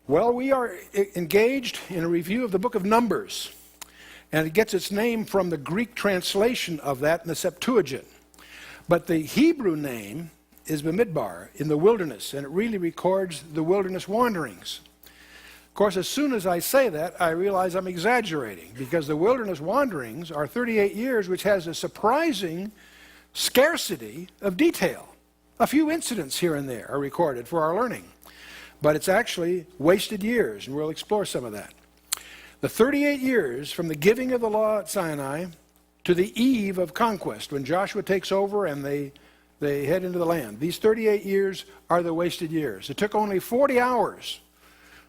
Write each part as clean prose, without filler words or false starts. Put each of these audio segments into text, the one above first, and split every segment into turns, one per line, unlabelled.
Well, we are engaged in a review of the book of Numbers, and it gets its name from the Greek translation of that in the Septuagint. But the Hebrew name is Bamidbar, in the wilderness, and it really records the wilderness wanderings. Of course, as soon as I say that, I realize I'm exaggerating, because the wilderness wanderings are 38 years, which has a surprising scarcity of detail. A few incidents here and there are recorded for our learning. But it's actually wasted years, and we'll explore some of that. The 38 years from the giving of the law at Sinai to the eve of conquest, when Joshua takes over and they head into the land. These 38 years are the wasted years. It took only 40 hours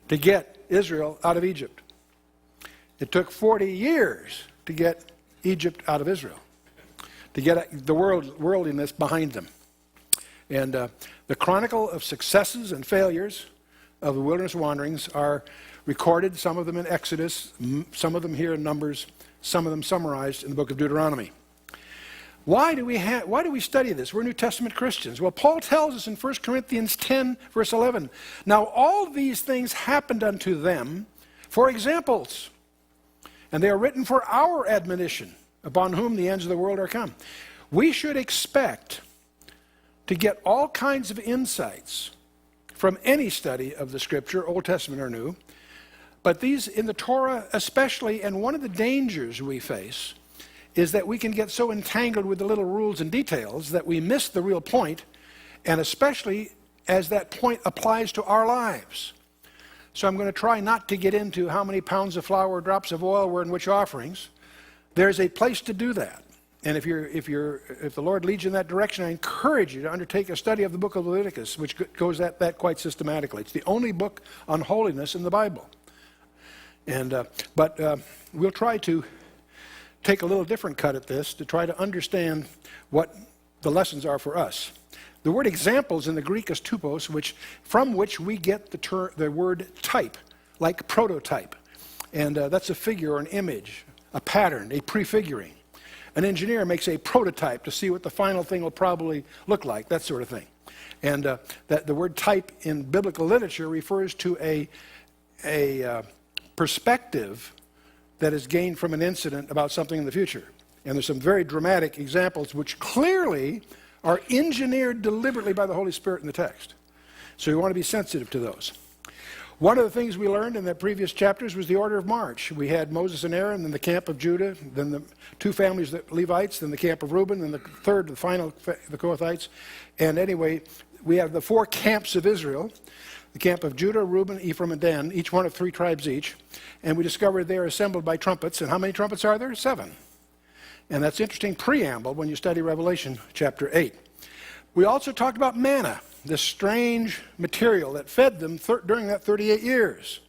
to get Israel out of Egypt. It took 40 years to get Egypt out of Israel, to get the worldliness behind them. And the chronicle of successes and failures of the wilderness wanderings are recorded, some of them in Exodus, some of them here in Numbers, some of them summarized in the book of Deuteronomy. Why do we study this? We're New Testament Christians. Well, Paul tells us in 1 Corinthians 10, verse 11, "Now all these things happened unto them for examples, and they are written for our admonition, upon whom the ends of the world are come." We should expect to get all kinds of insights from any study of the Scripture, Old Testament or New, but these in the Torah especially, and one of the dangers we face is that we can get so entangled with the little rules and details that we miss the real point, and especially as that point applies to our lives. So I'm going to try not to get into how many pounds of flour or drops of oil were in which offerings. There's a place to do that. And if the Lord leads you in that direction, I encourage you to undertake a study of the book of Leviticus, which goes at that quite systematically. It's the only book on holiness in the Bible. But we'll try to take a little different cut at this to try to understand what the lessons are for us. The word examples in the Greek is tupos, from which we get the word type, like prototype. And that's a figure or an image, a pattern, a prefiguring. An engineer makes a prototype to see what the final thing will probably look like, that sort of thing. And that the word type in biblical literature refers to a perspective that is gained from an incident about something in the future. And there's some very dramatic examples which clearly are engineered deliberately by the Holy Spirit in the text. So we want to be sensitive to those. One of the things we learned in the previous chapters was the order of march. We had Moses and Aaron, then the camp of Judah, then the two families, the Levites, then the camp of Reuben, then the third, the final, the Kohathites. And anyway, we have the four camps of Israel, the camp of Judah, Reuben, Ephraim, and Dan, each one of 3 tribes each. And we discovered they are assembled by trumpets. And how many trumpets are there? 7. And that's interesting preamble when you study Revelation chapter 8. We also talked about manna, this strange material that fed them during that 38 years.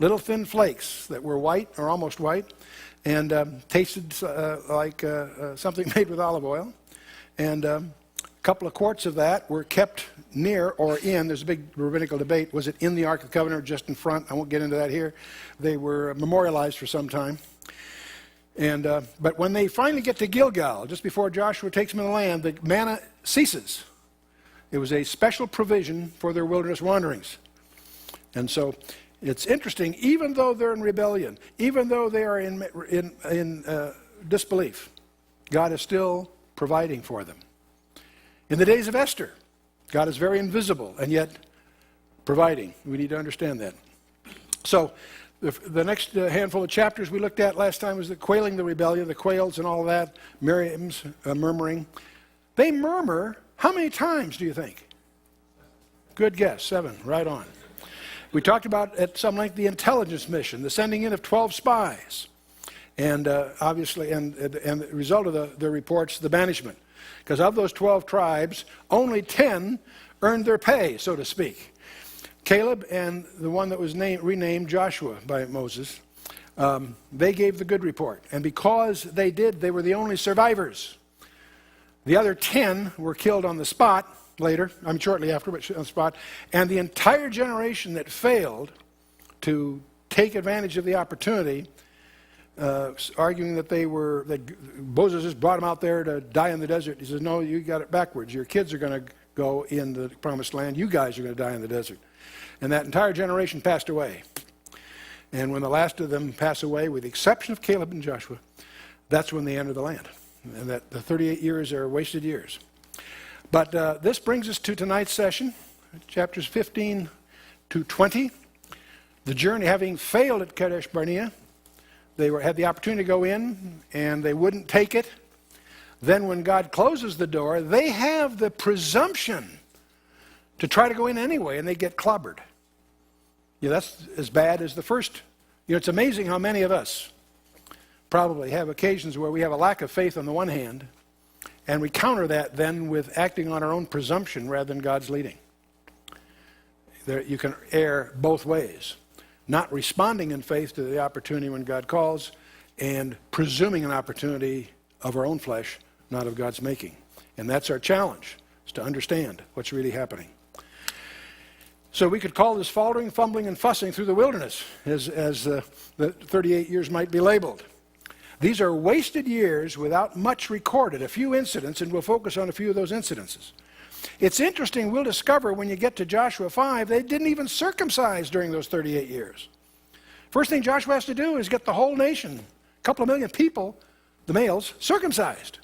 Little thin flakes that were white or almost white and tasted like something made with olive oil. And a couple of quarts of that were kept near or in, there's a big rabbinical debate, was it in the Ark of the Covenant or just in front? I won't get into that here. They were memorialized for some time. And but when they finally get to Gilgal, just before Joshua takes them in the land, the manna ceases. It was a special provision for their wilderness wanderings. And so it's interesting, even though they're in rebellion, even though they are in disbelief, God is still providing for them. In the days of Esther, God is very invisible and yet providing. We need to understand that. So the next handful of chapters we looked at last time was the quailing the rebellion, the quails and all that, Miriam's murmuring. They murmur how many times do you think? Good guess, 7, right on. We talked about at some length the intelligence mission, the sending in of 12 spies, and obviously, and the result of the reports, the banishment. Because of those 12 tribes, only 10 earned their pay, so to speak. Caleb and the one that was renamed Joshua by Moses, they gave the good report. And because they did, they were the only survivors. The other 10 were killed on the spot shortly after, but on the spot. And the entire generation that failed to take advantage of the opportunity, arguing that Moses just brought them out there to die in the desert. He says, no, you got it backwards. Your kids are going to go in the promised land. You guys are going to die in the desert. And that entire generation passed away. And when the last of them pass away, with the exception of Caleb and Joshua, that's when they enter the land. And that the 38 years are wasted years. But this brings us to tonight's session, chapters 15 to 20. The journey, having failed at Kadesh Barnea, they had the opportunity to go in, and they wouldn't take it. Then when God closes the door, they have the presumption to try to go in anyway, and they get clobbered. That's as bad as the first. It's amazing how many of us probably have occasions where we have a lack of faith on the one hand, and we counter that then with acting on our own presumption rather than God's leading. You can err both ways. Not responding in faith to the opportunity when God calls, and presuming an opportunity of our own flesh, not of God's making. And that's our challenge, is to understand what's really happening. So we could call this faltering, fumbling, and fussing through the wilderness, as the 38 years might be labeled. These are wasted years without much recorded, a few incidents, and we'll focus on a few of those incidences. It's interesting, we'll discover when you get to Joshua 5, they didn't even circumcise during those 38 years. First thing Joshua has to do is get the whole nation, a couple of million people, the males, circumcised.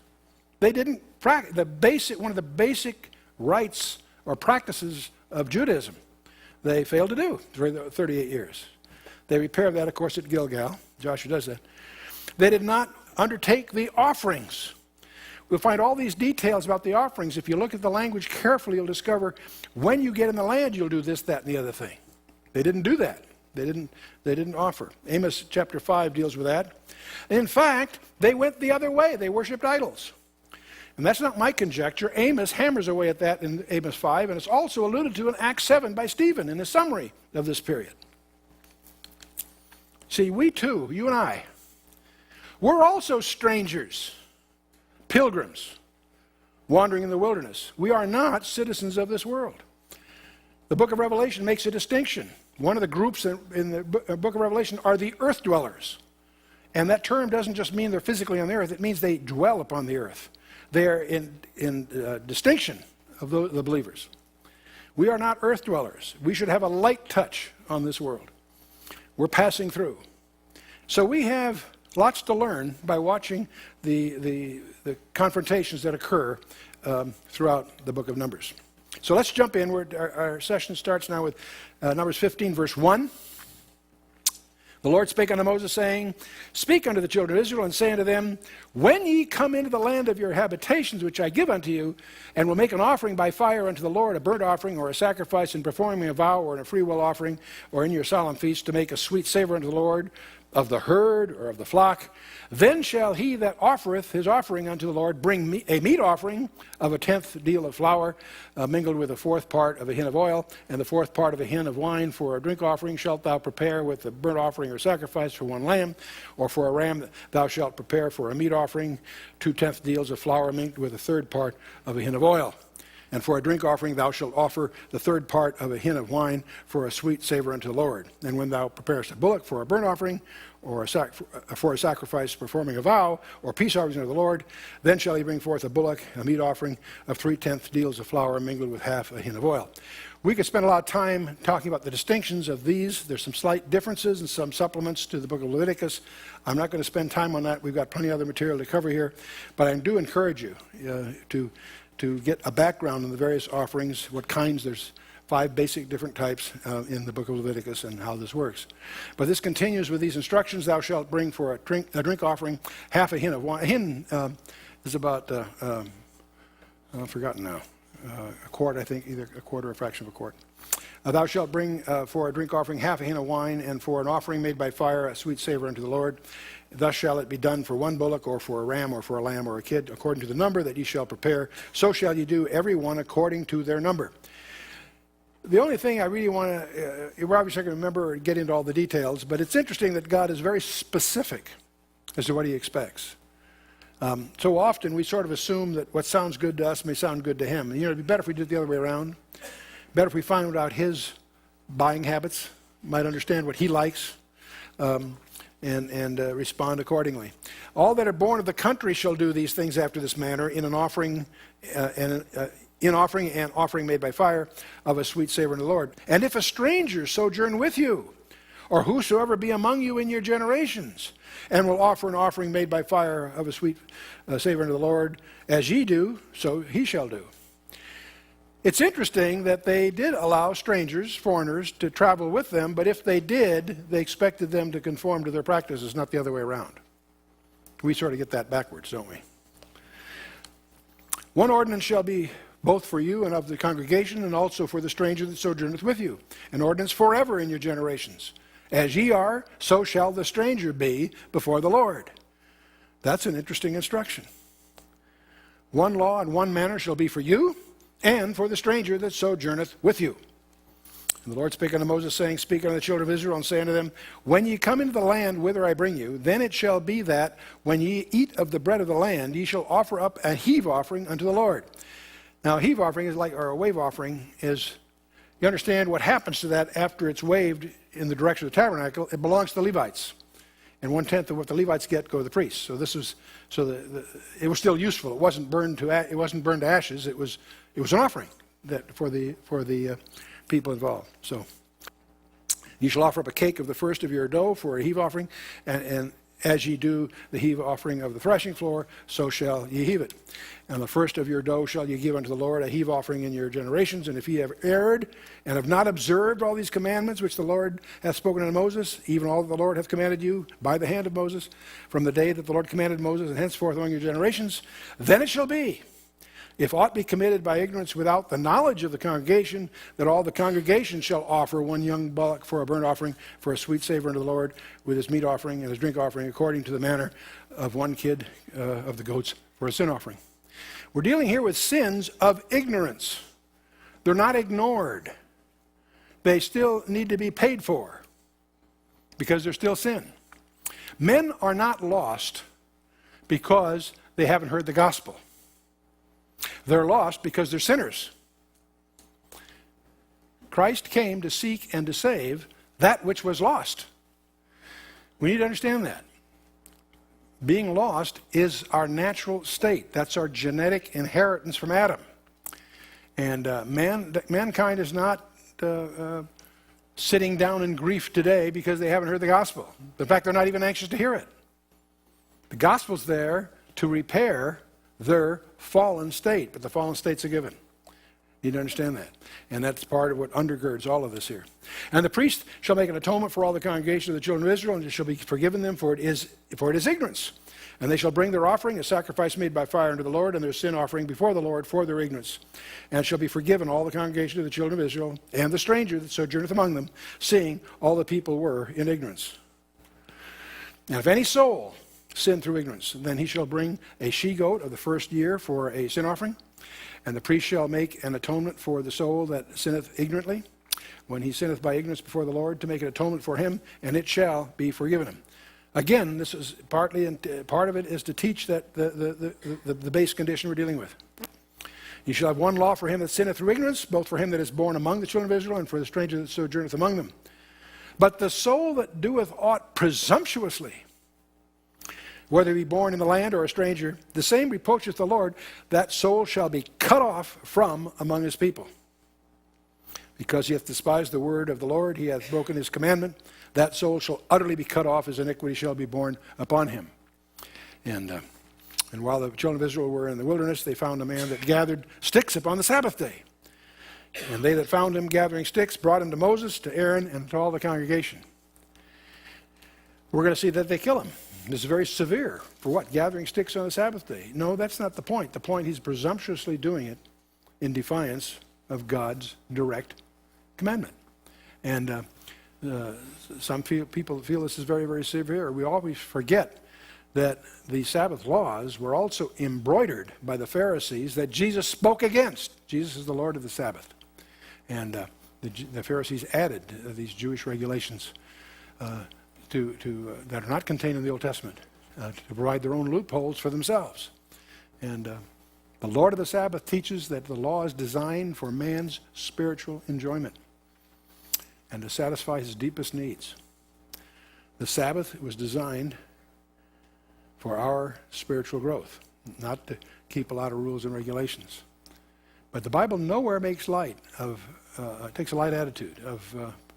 They didn't practice one of the basic rites or practices of Judaism. They failed to do during the 38 years. They repair that, of course, at Gilgal. Joshua does that. They did not undertake the offerings. We'll find all these details about the offerings. If you look at the language carefully, you'll discover when you get in the land, you'll do this, that, and the other thing. They didn't do that. They didn't offer. Amos chapter 5 deals with that. In fact, they went the other way. They worshipped idols. And that's not my conjecture. Amos hammers away at that in Amos 5, and it's also alluded to in Acts 7 by Stephen in his summary of this period. See, we too, you and I, we're also strangers, pilgrims, wandering in the wilderness. We are not citizens of this world. The book of Revelation makes a distinction. One of the groups in the book of Revelation are the earth dwellers. And that term doesn't just mean they're physically on the earth, it means they dwell upon the earth. They are in distinction of the believers. We are not earth dwellers. We should have a light touch on this world. We're passing through. So we have lots to learn by watching the confrontations that occur throughout the book of Numbers. So let's jump in. Our session starts now with Numbers 15, verse 1. The Lord spake unto Moses, saying, Speak unto the children of Israel, and say unto them, When ye come into the land of your habitations, which I give unto you, and will make an offering by fire unto the Lord, a burnt offering, or a sacrifice in performing a vow, or in a freewill offering, or in your solemn feast, to make a sweet savor unto the Lord, of the herd or of the flock, then shall he that offereth his offering unto the Lord bring a meat offering of a tenth deal of flour, mingled with a fourth part of a hin of oil, and the fourth part of a hin of wine. For a drink offering shalt thou prepare with a burnt offering or sacrifice for one lamb, or for a ram thou shalt prepare for a meat offering 2/10 deals of flour mingled with a third part of a hin of oil. And for a drink offering thou shalt offer the third part of a hin of wine for a sweet savor unto the Lord. And when thou preparest a bullock for a burnt offering, or for a sacrifice performing a vow, or peace offerings unto the Lord, then shall he bring forth a bullock, a meat offering of 3/10 deals of flour mingled with half a hin of oil. We could spend a lot of time talking about the distinctions of these. There's some slight differences and some supplements to the book of Leviticus. I'm not going to spend time on that. We've got plenty of other material to cover here. But I do encourage you to get a background on the various offerings, what kinds. There's 5 basic different types in the book of Leviticus and how this works. But this continues with these instructions. Thou shalt bring for a drink offering half a hin of wine. A hin is about, I've forgotten now, a quart, I think, either a quart or a fraction of a quart. Thou shalt bring for a drink offering half a hin of wine, and for an offering made by fire a sweet savor unto the Lord. Thus shall it be done for one bullock, or for a ram, or for a lamb, or a kid, according to the number that ye shall prepare. So shall ye do every one according to their number. The only thing I really want to, we're obviously going to remember and get into all the details, but it's interesting that God is very specific as to what he expects. So often we sort of assume that what sounds good to us may sound good to him. And, it'd be better if we did it the other way around. Better if we found out his buying habits, might understand what he likes, and respond accordingly. All that are born of the country shall do these things after this manner, in an offering in offering and offering made by fire of a sweet savor unto the Lord. And if a stranger sojourn with you, or whosoever be among you in your generations, and will offer an offering made by fire of a sweet savor unto the Lord, as ye do, so he shall do. It's interesting that they did allow strangers, foreigners, to travel with them, but if they did, they expected them to conform to their practices, not the other way around. We sort of get that backwards, don't we? One ordinance shall be both for you and of the congregation, and also for the stranger that sojourneth with you, an ordinance forever in your generations. As ye are, so shall the stranger be before the Lord. That's an interesting instruction. One law and one manner shall be for you, and for the stranger that sojourneth with you. And the Lord spake unto Moses, saying, Speak unto the children of Israel, and say unto them, When ye come into the land whither I bring you, then it shall be that, when ye eat of the bread of the land, ye shall offer up a heave offering unto the Lord. Now, a heave offering is like, or a wave offering is, you understand what happens to that after it's waved in the direction of the tabernacle. It belongs to the Levites. And 1/10 of what the Levites get go to the priests. So this was, it was still useful. It wasn't burned to ashes. It was an offering that for the people involved. So you shall offer up a cake of the first of your dough for a heave offering, and as ye do the heave offering of the threshing floor, so shall ye heave it. And the first of your dough shall ye give unto the Lord, a heave offering in your generations. And if ye have erred and have not observed all these commandments which the Lord hath spoken unto Moses, even all that the Lord hath commanded you by the hand of Moses, from the day that the Lord commanded Moses, and henceforth among your generations, then it shall be, if aught be committed by ignorance without the knowledge of the congregation, that all the congregation shall offer one young bullock for a burnt offering, for a sweet savor unto the Lord, with his meat offering and his drink offering, according to the manner of one kid of the goats for a sin offering. We're dealing here with sins of ignorance. They're not ignored. They still need to be paid for because they're still sin. Men are not lost because they haven't heard the gospel. They're lost because they're sinners. Christ came to seek and to save that which was lost. We need to understand that. Being lost is our natural state. That's our genetic inheritance from Adam. And mankind is not sitting down in grief today because they haven't heard the gospel. In fact, they're not even anxious to hear it. The gospel's there to repair their fallen state, but the fallen state's a given. You need to understand that. And that's part of what undergirds all of this here. And the priest shall make an atonement for all the congregation of the children of Israel, and it shall be forgiven them, for it is ignorance. And they shall bring their offering, a sacrifice made by fire unto the Lord, and their sin offering before the Lord for their ignorance. And it shall be forgiven all the congregation of the children of Israel, and the stranger that sojourneth among them, seeing all the people were in ignorance. Now if any soul sin through ignorance, then he shall bring a she-goat of the first year for a sin offering, and the priest shall make an atonement for the soul that sinneth ignorantly, when he sinneth by ignorance before the Lord, to make an atonement for him, and it shall be forgiven him. Again, this is part of it is to teach that the base condition we're dealing with. You shall have one law for him that sinneth through ignorance, both for him that is born among the children of Israel, and for the stranger that sojourneth among them. But the soul that doeth aught presumptuously, whether he be born in the land or a stranger, the same reproacheth the Lord, that soul shall be cut off from among his people. Because he hath despised the word of the Lord, he hath broken his commandment, that soul shall utterly be cut off, his iniquity shall be borne upon him. And while the children of Israel were in the wilderness, they found a man that gathered sticks upon the Sabbath day. And they that found him gathering sticks brought him to Moses, to Aaron, and to all the congregation. We're going to see that they kill him. This is very severe. For what? Gathering sticks on the Sabbath day. No, that's not the point. The point, he's presumptuously doing it in defiance of God's direct commandment. And some people feel this is very, very severe. We always forget that the Sabbath laws were also embroidered by the Pharisees that Jesus spoke against. Jesus is the Lord of the Sabbath. And the Pharisees added these Jewish regulations that are not contained in the Old Testament to provide their own loopholes for themselves. And the Lord of the Sabbath teaches that the law is designed for man's spiritual enjoyment and to satisfy his deepest needs. The Sabbath was designed for our spiritual growth, not to keep a lot of rules and regulations. But the Bible nowhere makes light of, takes a light attitude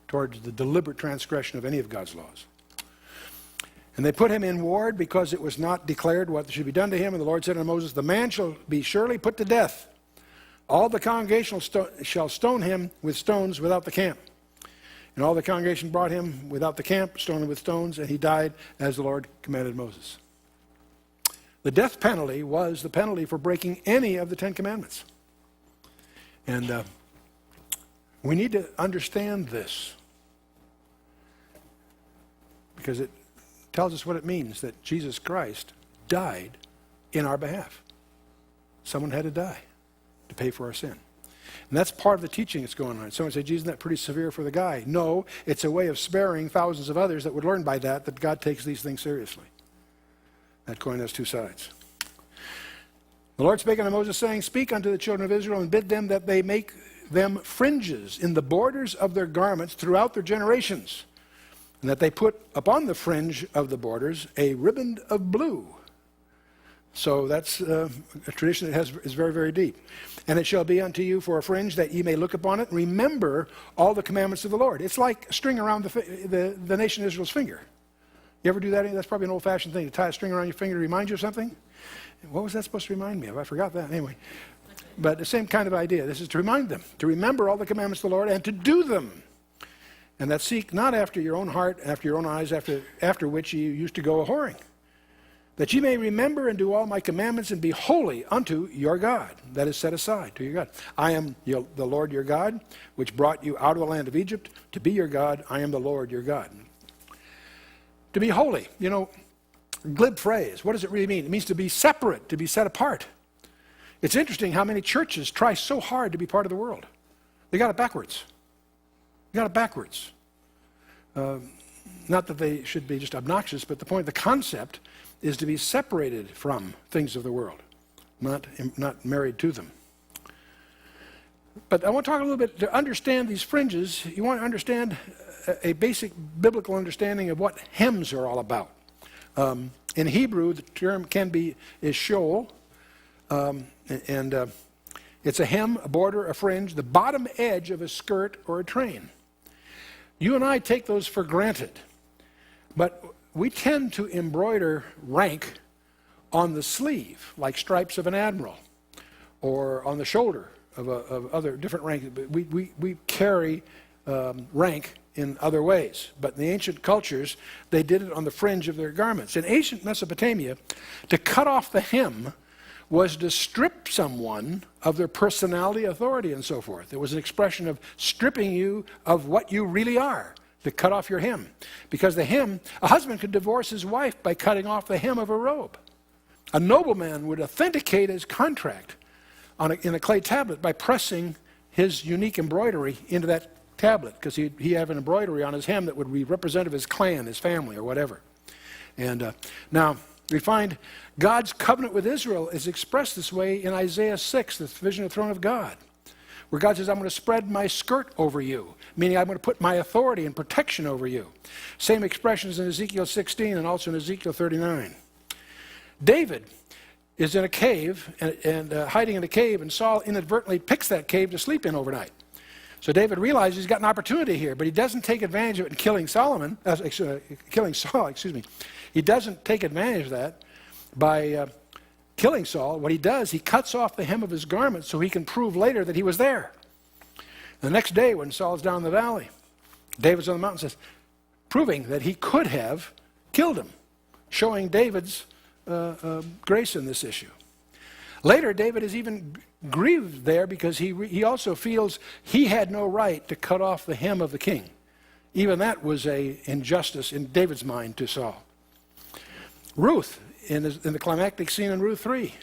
towards the deliberate transgression of any of God's laws. And they put him in ward because it was not declared what should be done to him. And the Lord said unto Moses, the man shall be surely put to death. All the congregation shall stone him with stones without the camp. And all the congregation brought him without the camp, stoned him with stones, and he died as the Lord commanded Moses. The death penalty was the penalty for breaking any of the Ten Commandments. And we need to understand this, because it tells us what it means that Jesus Christ died in our behalf. Someone had to die to pay for our sin. And that's part of the teaching that's going on. Someone say, Jesus, isn't that pretty severe for the guy? No, it's a way of sparing thousands of others that would learn by that God takes these things seriously. That coin has two sides. The Lord spake unto Moses, saying, speak unto the children of Israel, and bid them that they make them fringes in the borders of their garments throughout their generations, and that they put upon the fringe of the borders a riband of blue. So that's a tradition that is very, very deep. And it shall be unto you for a fringe, that ye may look upon it and remember all the commandments of the Lord. It's like a string around the nation of Israel's finger. You ever do that? That's probably an old-fashioned thing, to tie a string around your finger to remind you of something. What was that supposed to remind me of? I forgot that. Anyway. But the same kind of idea. This is to remind them, to remember all the commandments of the Lord and to do them. And that seek not after your own heart, after your own eyes, after which ye used to go a-whoring. That ye may remember and do all my commandments and be holy unto your God, that is set aside to your God. I am the Lord your God, which brought you out of the land of Egypt to be your God. I am the Lord your God. To be holy, glib phrase. What does it really mean? It means to be separate, to be set apart. It's interesting how many churches try so hard to be part of the world. They got it backwards. Not that they should be just obnoxious, but the point, the concept is to be separated from things of the world, not married to them. But I want to talk a little bit, to understand these fringes, you want to understand a basic biblical understanding of what hems are all about. In Hebrew, the term is shoal, and it's a hem, a border, a fringe, the bottom edge of a skirt or a train. You and I take those for granted, but we tend to embroider rank on the sleeve, like stripes of an admiral, or on the shoulder of other different ranks. We carry rank in other ways, but in the ancient cultures, they did it on the fringe of their garments. In ancient Mesopotamia, to cut off the hem was to strip someone of their personality, authority, and so forth. It was an expression of stripping you of what you really are, to cut off your hem. Because the hem, a husband could divorce his wife by cutting off the hem of a robe. A nobleman would authenticate his contract in a clay tablet by pressing his unique embroidery into that tablet, because he had an embroidery on his hem that would be representative of his clan, his family, or whatever. And now, we find God's covenant with Israel is expressed this way in Isaiah 6, the vision of the throne of God, where God says, I'm going to spread my skirt over you, meaning I'm going to put my authority and protection over you. Same expressions in Ezekiel 16 and also in Ezekiel 39. David is in a cave and hiding in a cave, and Saul inadvertently picks that cave to sleep in overnight. So David realizes he's got an opportunity here, but he doesn't take advantage of it in killing Saul. He doesn't take advantage of that by killing Saul. What he does, he cuts off the hem of his garment so he can prove later that he was there. The next day, when Saul's down in the valley, David's on the mountain, says, proving that he could have killed him, showing David's grace in this issue. Later, David is even grieved there because he also feels he had no right to cut off the hem of the king. Even that was an injustice in David's mind to Saul. Ruth, in the climactic scene in Ruth 3,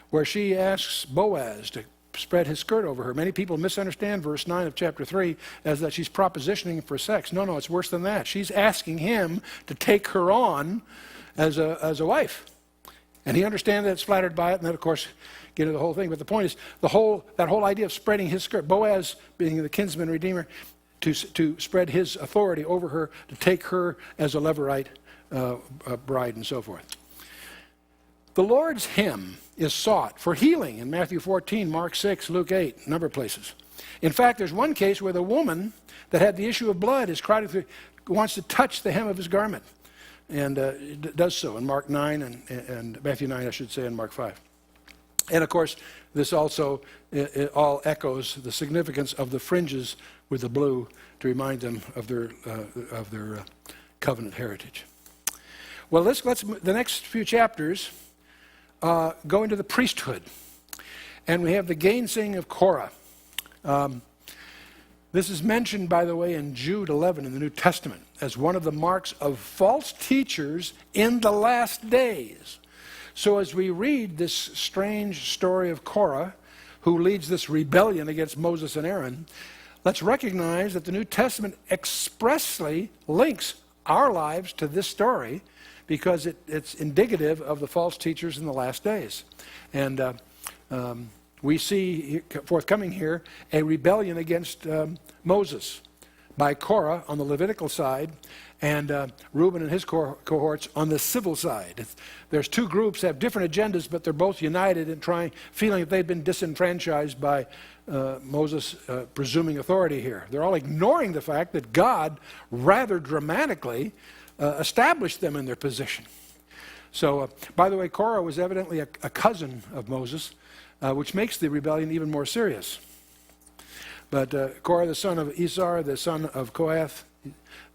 where she asks Boaz to spread his skirt over her. Many people misunderstand verse 9 of chapter 3 as that she's propositioning for sex. No, it's worse than that. She's asking him to take her on as a wife. And he understands that, it's flattered by it, and then, of course, get into the whole thing. But the point is, that whole idea of spreading his skirt, Boaz being the kinsman redeemer, to spread his authority over her, to take her as a Levirate bride, and so forth. The Lord's hymn is sought for healing in Matthew 14, Mark 6, Luke 8, a number of places. In fact, there's one case where the woman that had the issue of blood is crying through, wants to touch the hem of his garment, and does so in Mark 9 and Matthew 9, I should say, and Mark 5. And of course, this also it all echoes the significance of the fringes with the blue to remind them of their covenant heritage. Well, let's the next few chapters go into the priesthood, and we have the gainsaying of Korah. This is mentioned, by the way, in Jude 11 in the New Testament as one of the marks of false teachers in the last days. So as we read this strange story of Korah, who leads this rebellion against Moses and Aaron, let's recognize that the New Testament expressly links our lives to this story because it's indicative of the false teachers in the last days. And we see forthcoming here a rebellion against Moses by Korah on the Levitical side and Reuben and his cohorts on the civil side. There's two groups that have different agendas, but they're both united in feeling that they've been disenfranchised by Moses' presuming authority here. They're all ignoring the fact that God rather dramatically established them in their position. So, by the way, Korah was evidently a cousin of Moses, which makes the rebellion even more serious. But Korah, the son of Izhar, the son of Kohath,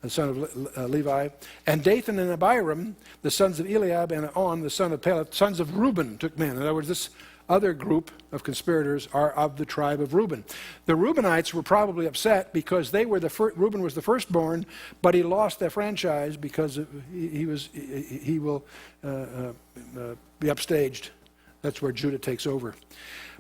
the son of Levi, and Dathan and Abiram, the sons of Eliab, and On, the son of Peleth, sons of Reuben, took men. In other words, this other group of conspirators are of the tribe of Reuben. The Reubenites were probably upset because they were Reuben was the firstborn, but he lost their franchise because he will be upstaged. That's where Judah takes over.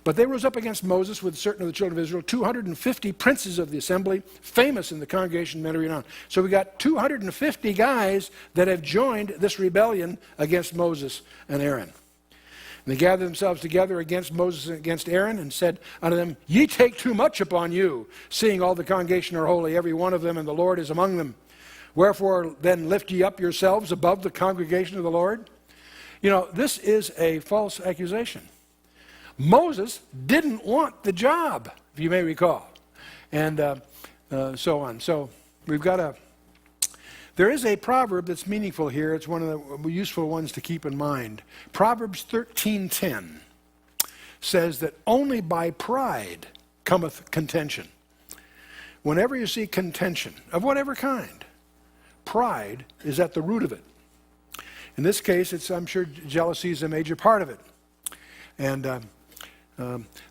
But they rose up against Moses with certain of the children of Israel, 250 princes of the assembly, famous in the congregation, men are renowned. So we got 250 guys that have joined this rebellion against Moses and Aaron. And they gathered themselves together against Moses and against Aaron and said unto them, Ye take too much upon you, seeing all the congregation are holy, every one of them, and the Lord is among them. Wherefore then lift ye up yourselves above the congregation of the Lord? You know, this is a false accusation. Moses didn't want the job, if you may recall, and so on. So we've got there is a proverb that's meaningful here. It's one of the useful ones to keep in mind. Proverbs 13:10 says that only by pride cometh contention. Whenever you see contention, of whatever kind, pride is at the root of it. In this case, I'm sure jealousy is a major part of it. And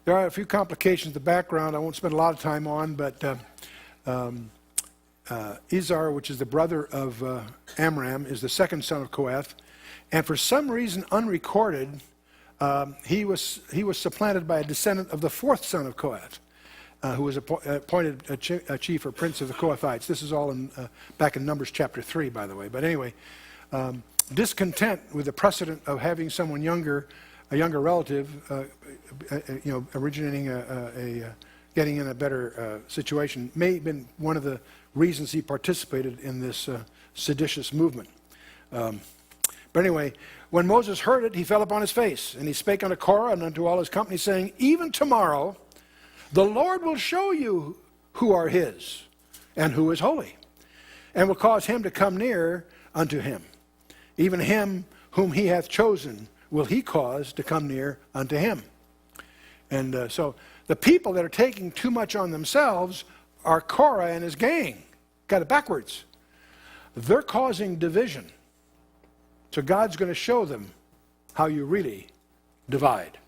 there are a few complications in the background I won't spend a lot of time on, but Izhar, which is the brother of Amram, is the second son of Kohath, and for some reason unrecorded, he was supplanted by a descendant of the fourth son of Kohath, who was appointed a chief or prince of the Kohathites. This is all back in Numbers chapter 3, by the way. But anyway, discontent with the precedent of having someone younger, a younger relative, originating getting in a better situation, may have been one of the reasons he participated in this seditious movement. But anyway, when Moses heard it, he fell upon his face, and he spake unto Korah and unto all his company, saying, Even tomorrow the Lord will show you who are his, and who is holy, and will cause him to come near unto him. Even him whom he hath chosen will he cause to come near unto him. And so the people that are taking too much on themselves are Korah and his gang. Got it backwards. They're causing division. So God's going to show them how you really divide.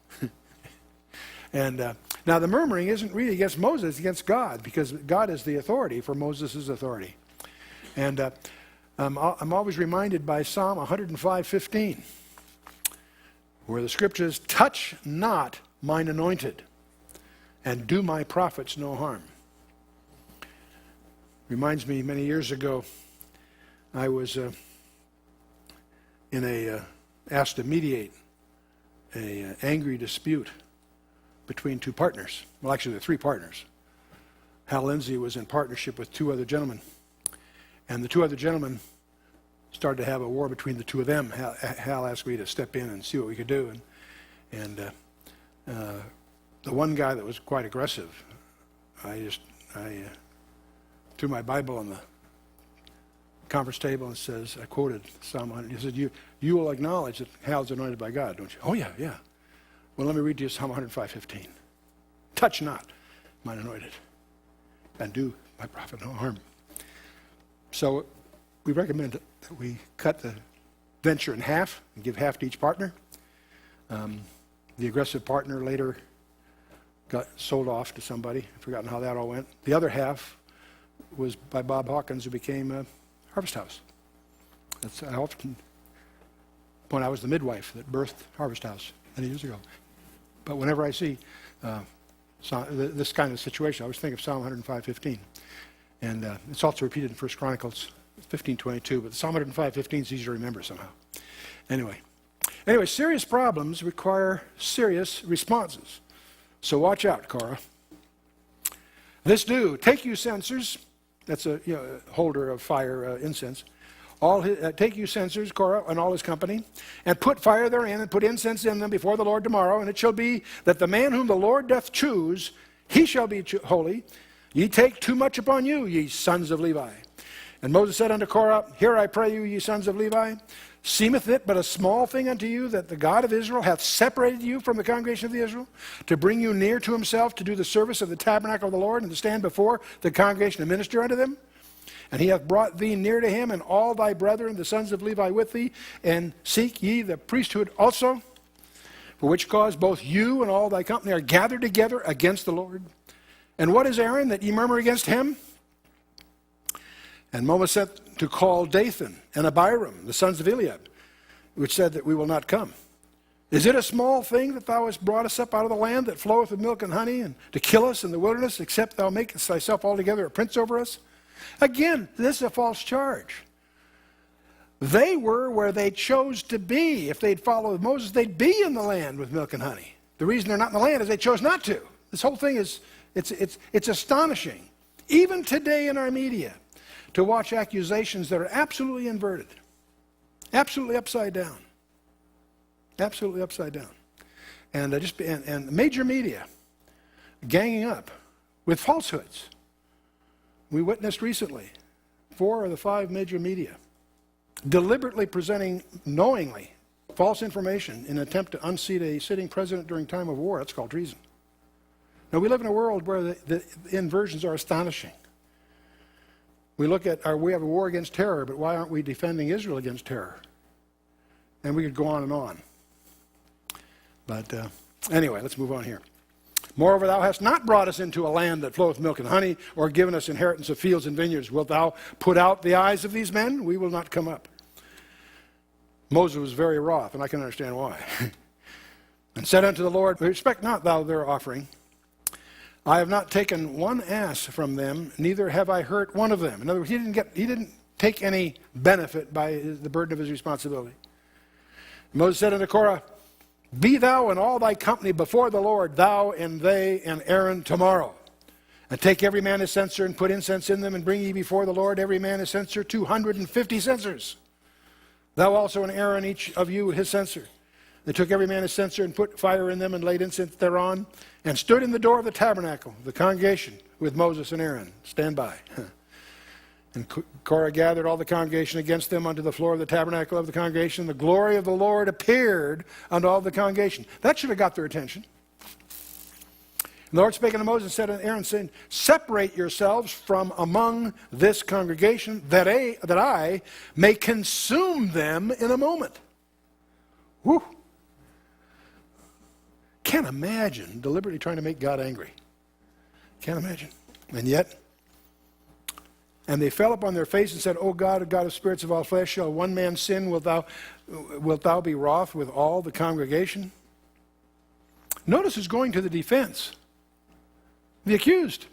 And now the murmuring isn't really against Moses, it's against God, because God is the authority for Moses' authority. And I'm always reminded by Psalm 105:15, where the scriptures, touch not mine anointed, and do my prophets no harm. Reminds me, many years ago, I was asked to mediate an angry dispute between two partners. Well, actually, there are three partners. Hal Lindsey was in partnership with two other gentlemen. And the two other gentlemen started to have a war between the two of them. Hal asked me to step in and see what we could do. And the one guy that was quite aggressive, I threw my Bible on the conference table and says, I quoted Psalm 100. He said, you will acknowledge that Hal's anointed by God, don't you? Oh, yeah. Well, let me read to you Psalm 105:15. Touch not mine anointed, and do my prophet no harm. So we recommend that we cut the venture in half and give half to each partner. The aggressive partner later got sold off to somebody. I've forgotten how that all went. The other half was by Bob Hawkins, who became Harvest House. I often point out I was the midwife that birthed Harvest House many years ago. But whenever I see this kind of situation, I always think of Psalm 105:15. And it's also repeated in 1 Chronicles 15:22, but Psalm 105:15 is easy to remember somehow. Anyway, serious problems require serious responses. So watch out, Korah. This do, take you censers, that's a holder of fire incense. Take you censers, Korah, and all his company, and put fire therein, and put incense in them before the Lord tomorrow. And it shall be that the man whom the Lord doth choose, he shall be holy. Ye take too much upon you, ye sons of Levi. And Moses said unto Korah, Hear I pray you, ye sons of Levi, seemeth it but a small thing unto you that the God of Israel hath separated you from the congregation of the Israel, to bring you near to himself, to do the service of the tabernacle of the Lord, and to stand before the congregation and minister unto them? And he hath brought thee near to him, and all thy brethren, the sons of Levi, with thee, and seek ye the priesthood also, for which cause both you and all thy company are gathered together against the Lord. And what is Aaron, that ye murmur against him? And Moses said to call Dathan and Abiram, the sons of Eliab, which said that we will not come. Is it a small thing that thou hast brought us up out of the land that floweth with milk and honey, and to kill us in the wilderness, except thou makest thyself altogether a prince over us? Again, this is a false charge. They were where they chose to be. If they'd followed Moses, they'd be in the land with milk and honey. The reason they're not in the land is they chose not to. This whole thing is, it's astonishing, even today in our media, to watch accusations that are absolutely inverted, absolutely upside down, absolutely upside down, and major media ganging up with falsehoods. We witnessed recently 4 of the 5 major media deliberately presenting, knowingly, false information in an attempt to unseat a sitting president during time of war. That's called treason. Now, we live in a world where the inversions are astonishing. We have a war against terror, but why aren't we defending Israel against terror? And we could go on and on. But anyway, let's move on here. Moreover, thou hast not brought us into a land that floweth milk and honey, or given us inheritance of fields and vineyards. Wilt thou put out the eyes of these men? We will not come up. Moses was very wroth, and I can understand why. And said unto the Lord, Respect not thou their offering. I have not taken one ass from them, neither have I hurt one of them. In other words, he didn't take any benefit by the burden of his responsibility. Moses said unto Korah, Be thou and all thy company before the Lord, thou and they and Aaron tomorrow. And take every man his censer, and put incense in them, and bring ye before the Lord every man his censer, 250 censers. Thou also and Aaron, each of you his censer. They took every man his censer, and put fire in them, and laid incense thereon, and stood in the door of the tabernacle, the congregation, with Moses and Aaron. Stand by. And Korah gathered all the congregation against them unto the floor of the tabernacle of the congregation. The glory of the Lord appeared unto all the congregation. That should have got their attention. And the Lord spake unto Moses and said unto Aaron, saying, Separate yourselves from among this congregation, that I may consume them in a moment. Whew. Can't imagine deliberately trying to make God angry. Can't imagine. And yet, and they fell upon their face and said, O God, God of spirits of all flesh, shall one man sin? Wilt thou be wroth with all the congregation? Notice who's going to the defense. The accused.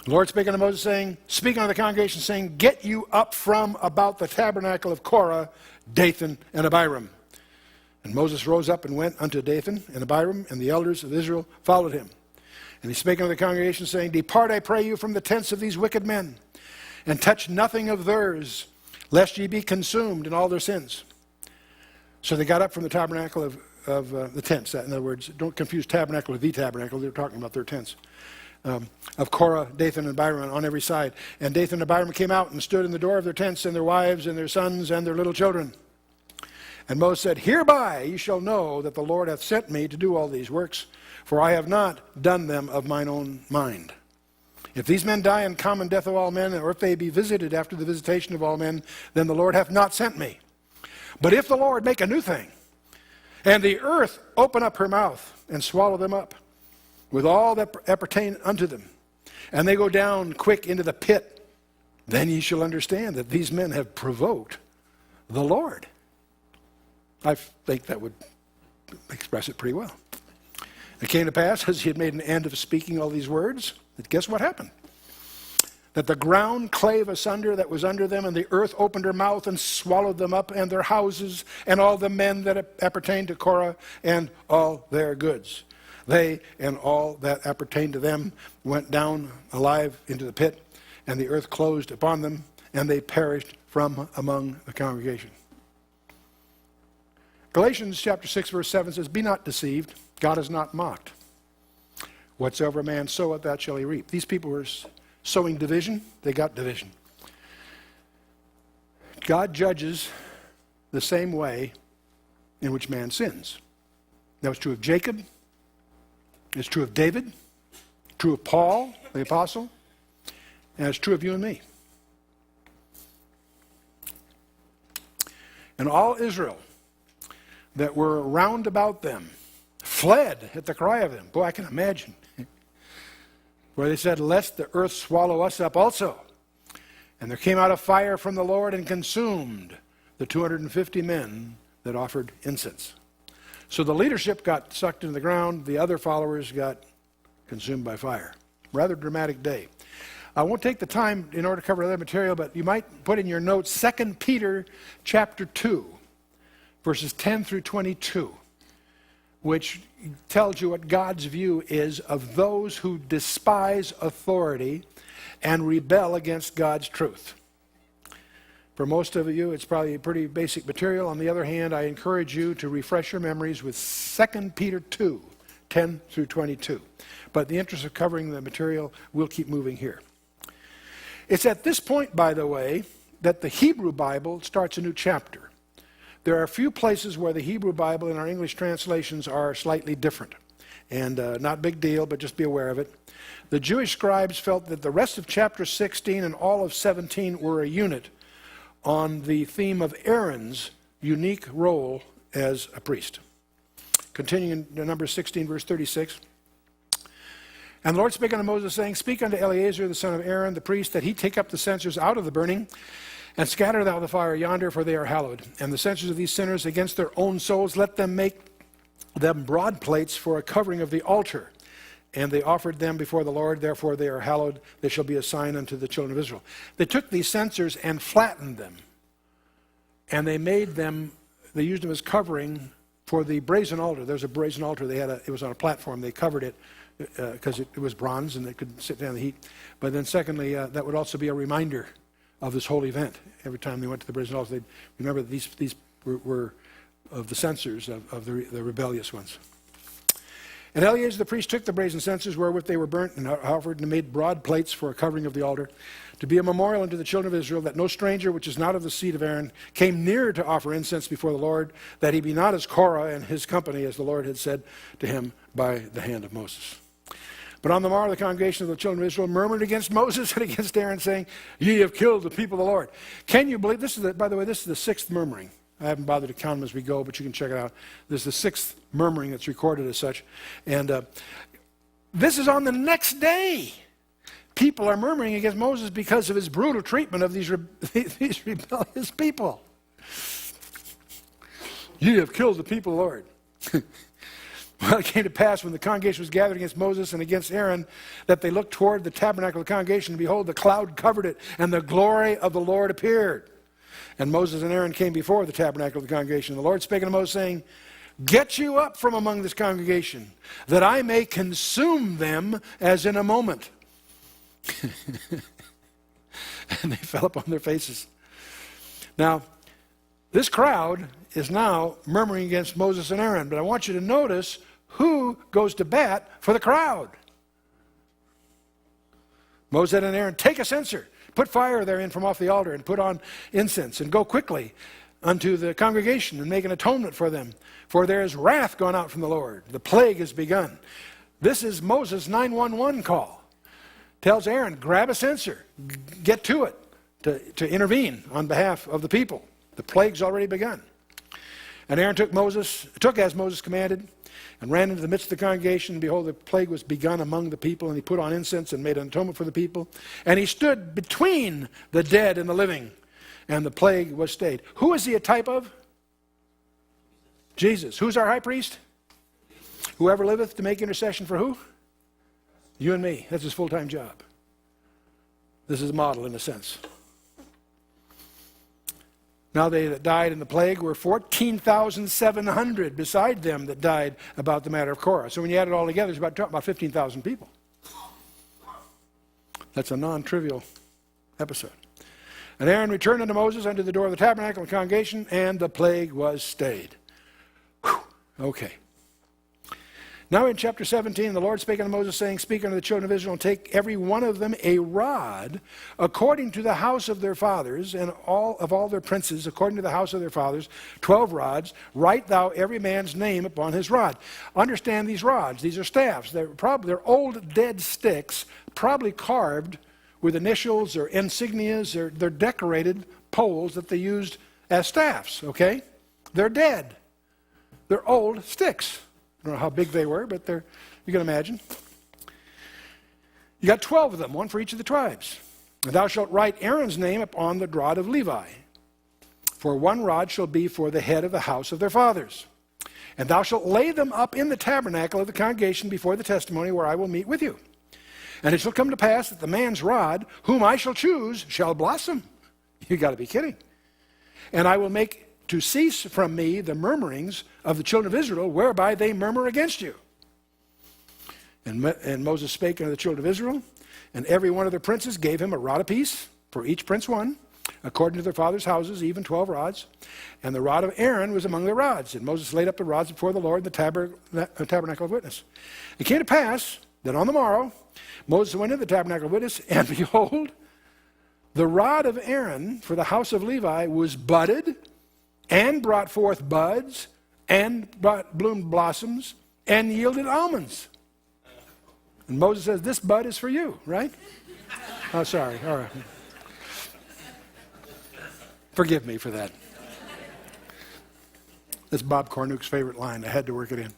The Lord spake unto Moses, saying, Speak unto the congregation, saying, Get you up from about the tabernacle of Korah, Dathan, and Abiram. And Moses rose up and went unto Dathan and Abiram, and the elders of Israel followed him. And he spake unto the congregation, saying, Depart, I pray you, from the tents of these wicked men, and touch nothing of theirs, lest ye be consumed in all their sins. So they got up from the tabernacle of the tents. In other words, don't confuse tabernacle with the tabernacle. They're talking about their tents. Of Korah, Dathan, and Abiram on every side. And Dathan and Abiram came out and stood in the door of their tents, and their wives, and their sons, and their little children. And Moses said, Hereby ye shall know that the Lord hath sent me to do all these works, for I have not done them of mine own mind. If these men die in common death of all men, or if they be visited after the visitation of all men, then the Lord hath not sent me. But if the Lord make a new thing, and the earth open up her mouth, and swallow them up, with all that appertain unto them, and they go down quick into the pit, then ye shall understand that these men have provoked the Lord. I think that would express it pretty well. It came to pass, as he had made an end of speaking all these words, that guess what happened? That the ground clave asunder that was under them, and the earth opened her mouth and swallowed them up, and their houses, and all the men that appertained to Korah, and all their goods. They and all that appertained to them went down alive into the pit, and the earth closed upon them, and they perished from among the congregation. Galatians chapter 6, verse 7 says, Be not deceived, God is not mocked. Whatsoever a man soweth, that shall he reap. These people were sowing division, they got division. God judges the same way in which man sins. That was true of Jacob. It's true of David. True of Paul, the apostle. And it's true of you and me. And all Israel that were round about them fled at the cry of them. Boy, I can imagine. Where they said, Lest the earth swallow us up also. And there came out a fire from the Lord and consumed the 250 men that offered incense. So the leadership got sucked into the ground. The other followers got consumed by fire. Rather dramatic day. I won't take the time in order to cover other material, but you might put in your notes 2 Peter chapter 2, verses 10 through 22, which tells you what God's view is of those who despise authority and rebel against God's truth. For most of you, it's probably pretty basic material. On the other hand, I encourage you to refresh your memories with 2 Peter 2, 10 through 22. But in the interest of covering the material, we'll keep moving here. It's at this point, by the way, that the Hebrew Bible starts a new chapter. There are a few places where the Hebrew Bible and our English translations are slightly different. And not a big deal, but just be aware of it. The Jewish scribes felt that the rest of chapter 16 and all of 17 were a unit on the theme of Aaron's unique role as a priest. Continuing in Numbers 16, verse 36. And the Lord spake unto Moses, saying, Speak unto Eleazar the son of Aaron, the priest, that he take up the censers out of the burning, and scatter thou the fire yonder, for they are hallowed. And the censers of these sinners against their own souls, let them make them broad plates for a covering of the altar. And they offered them before the Lord, therefore they are hallowed. They shall be a sign unto the children of Israel. They took these censers and flattened them. And they made them, they used them as covering for the brazen altar. There's a brazen altar. It was on a platform. They covered it because it was bronze and they could sit down in the heat. But then secondly, that would also be a reminder of this whole event. Every time they went to the brazen altar, they'd remember that these were of the censers of the rebellious ones. And Eleazar the priest took the brazen censers wherewith they were burnt and offered and made broad plates for a covering of the altar, to be a memorial unto the children of Israel, that no stranger which is not of the seed of Aaron came near to offer incense before the Lord, that he be not as Korah and his company, as the Lord had said to him by the hand of Moses. But on the morrow the congregation of the children of Israel murmured against Moses and against Aaron, saying, Ye have killed the people of the Lord. Can you believe, by the way, this is the sixth murmuring. I haven't bothered to count them as we go, but you can check it out. This is the sixth murmuring that's recorded as such. And this is on the next day. People are murmuring against Moses because of his brutal treatment of these rebellious people. You have killed the people, Lord. Well, it came to pass when the congregation was gathered against Moses and against Aaron, that they looked toward the tabernacle of the congregation, and behold, the cloud covered it, and the glory of the Lord appeared. And Moses and Aaron came before the tabernacle of the congregation. The Lord spake unto Moses, saying, Get you up from among this congregation, that I may consume them as in a moment. And they fell upon their faces. Now, this crowd is now murmuring against Moses and Aaron, but I want you to notice who goes to bat for the crowd. Moses and Aaron, take a censer, put fire therein from off the altar, and put on incense, and go quickly unto the congregation and make an atonement for them. For there is wrath gone out from the Lord. The plague has begun. This is Moses' 911 call. Tells Aaron, grab a censer, get to it, to intervene on behalf of the people. The plague's already begun. And Aaron took as Moses commanded, and ran into the midst of the congregation. And behold, the plague was begun among the people, and he put on incense and made an atonement for the people. And he stood between the dead and the living, and the plague was stayed. Who is he a type of? Jesus. Who's our high priest? Whoever liveth to make intercession for who? You and me. That's his full-time job. This is a model in a sense. Now they that died in the plague were 14,700 beside them that died about the matter of Korah. So when you add it all together, it's about 15,000 people. That's a non-trivial episode. And Aaron returned unto Moses unto the door of the tabernacle and congregation, and the plague was stayed. Whew. Okay. Now in chapter 17, the Lord spake unto Moses, saying, speak unto the children of Israel, and take every one of them a rod, according to the house of their fathers, and all their princes, according to the house of their fathers, 12 rods. Write thou every man's name upon his rod. Understand these rods. These are staffs. They're old dead sticks, probably carved with initials or insignias, or they're decorated poles that they used as staffs, okay? They're dead. They're old sticks. I don't know how big they were, but you can imagine. You got 12 of them, one for each of the tribes. And thou shalt write Aaron's name upon the rod of Levi. For one rod shall be for the head of the house of their fathers. And thou shalt lay them up in the tabernacle of the congregation before the testimony where I will meet with you. And it shall come to pass that the man's rod, whom I shall choose, shall blossom. You got to be kidding. And I will make to cease from me the murmurings of the children of Israel, whereby they murmur against you. And Moses spake unto the children of Israel, and every one of their princes gave him a rod apiece, for each prince one, according to their father's houses, even 12 rods. And the rod of Aaron was among their rods. And Moses laid up the rods before the Lord in the tabernacle of witness. It came to pass that on the morrow, Moses went into the tabernacle of witness, and behold, the rod of Aaron for the house of Levi was budded, and brought forth buds, and bloomed blossoms, and yielded almonds. And Moses says, this bud is for you, right? Oh, sorry. All right. Forgive me for that. That's Bob Cornuke's favorite line. I had to work it in.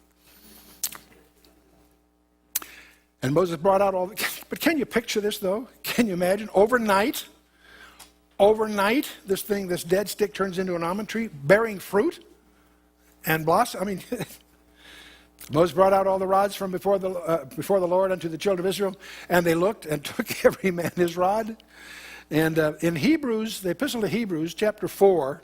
And Moses brought out all the... But can you picture this, though? Can you imagine? Overnight, this dead stick turns into an almond tree, bearing fruit and blossom. I mean, Moses brought out all the rods from before the Lord unto the children of Israel, and they looked and took every man his rod. And in Hebrews, the Epistle to Hebrews, chapter 4,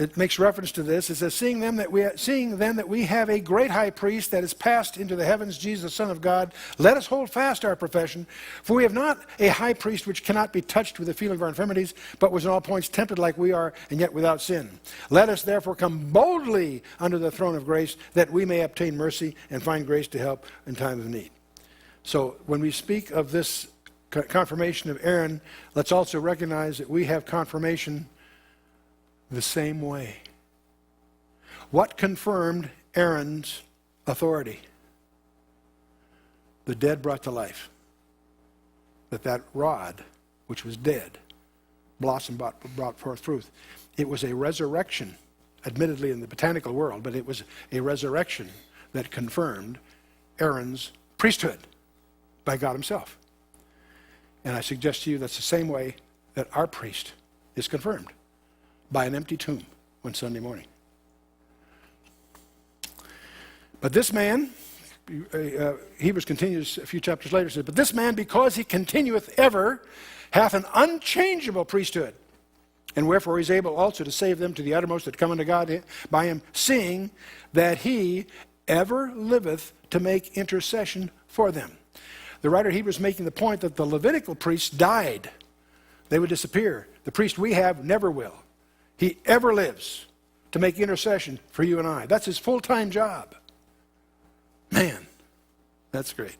it makes reference to this. It says, seeing then that we have a great high priest that is passed into the heavens, Jesus, the Son of God, let us hold fast our profession. For we have not a high priest which cannot be touched with the feeling of our infirmities, but was in all points tempted like we are, and yet without sin. Let us therefore come boldly under the throne of grace, that we may obtain mercy and find grace to help in time of need. So when we speak of this confirmation of Aaron, let's also recognize that we have confirmation the same way. What confirmed Aaron's authority? The dead brought to life. That rod, which was dead, blossomed, brought forth fruit. It was a resurrection, admittedly in the botanical world, but it was a resurrection that confirmed Aaron's priesthood by God himself. And I suggest to you that's the same way that our priest is confirmed. By an empty tomb one Sunday morning. But this man, Hebrews continues a few chapters later, says, but this man, because he continueth ever, hath an unchangeable priesthood, and wherefore he is able also to save them to the uttermost that come unto God by him, seeing that he ever liveth to make intercession for them. The writer of Hebrews is making the point that the Levitical priests died. They would disappear. The priest we have never will. He ever lives to make intercession for you and I. That's his full-time job. Man, that's great.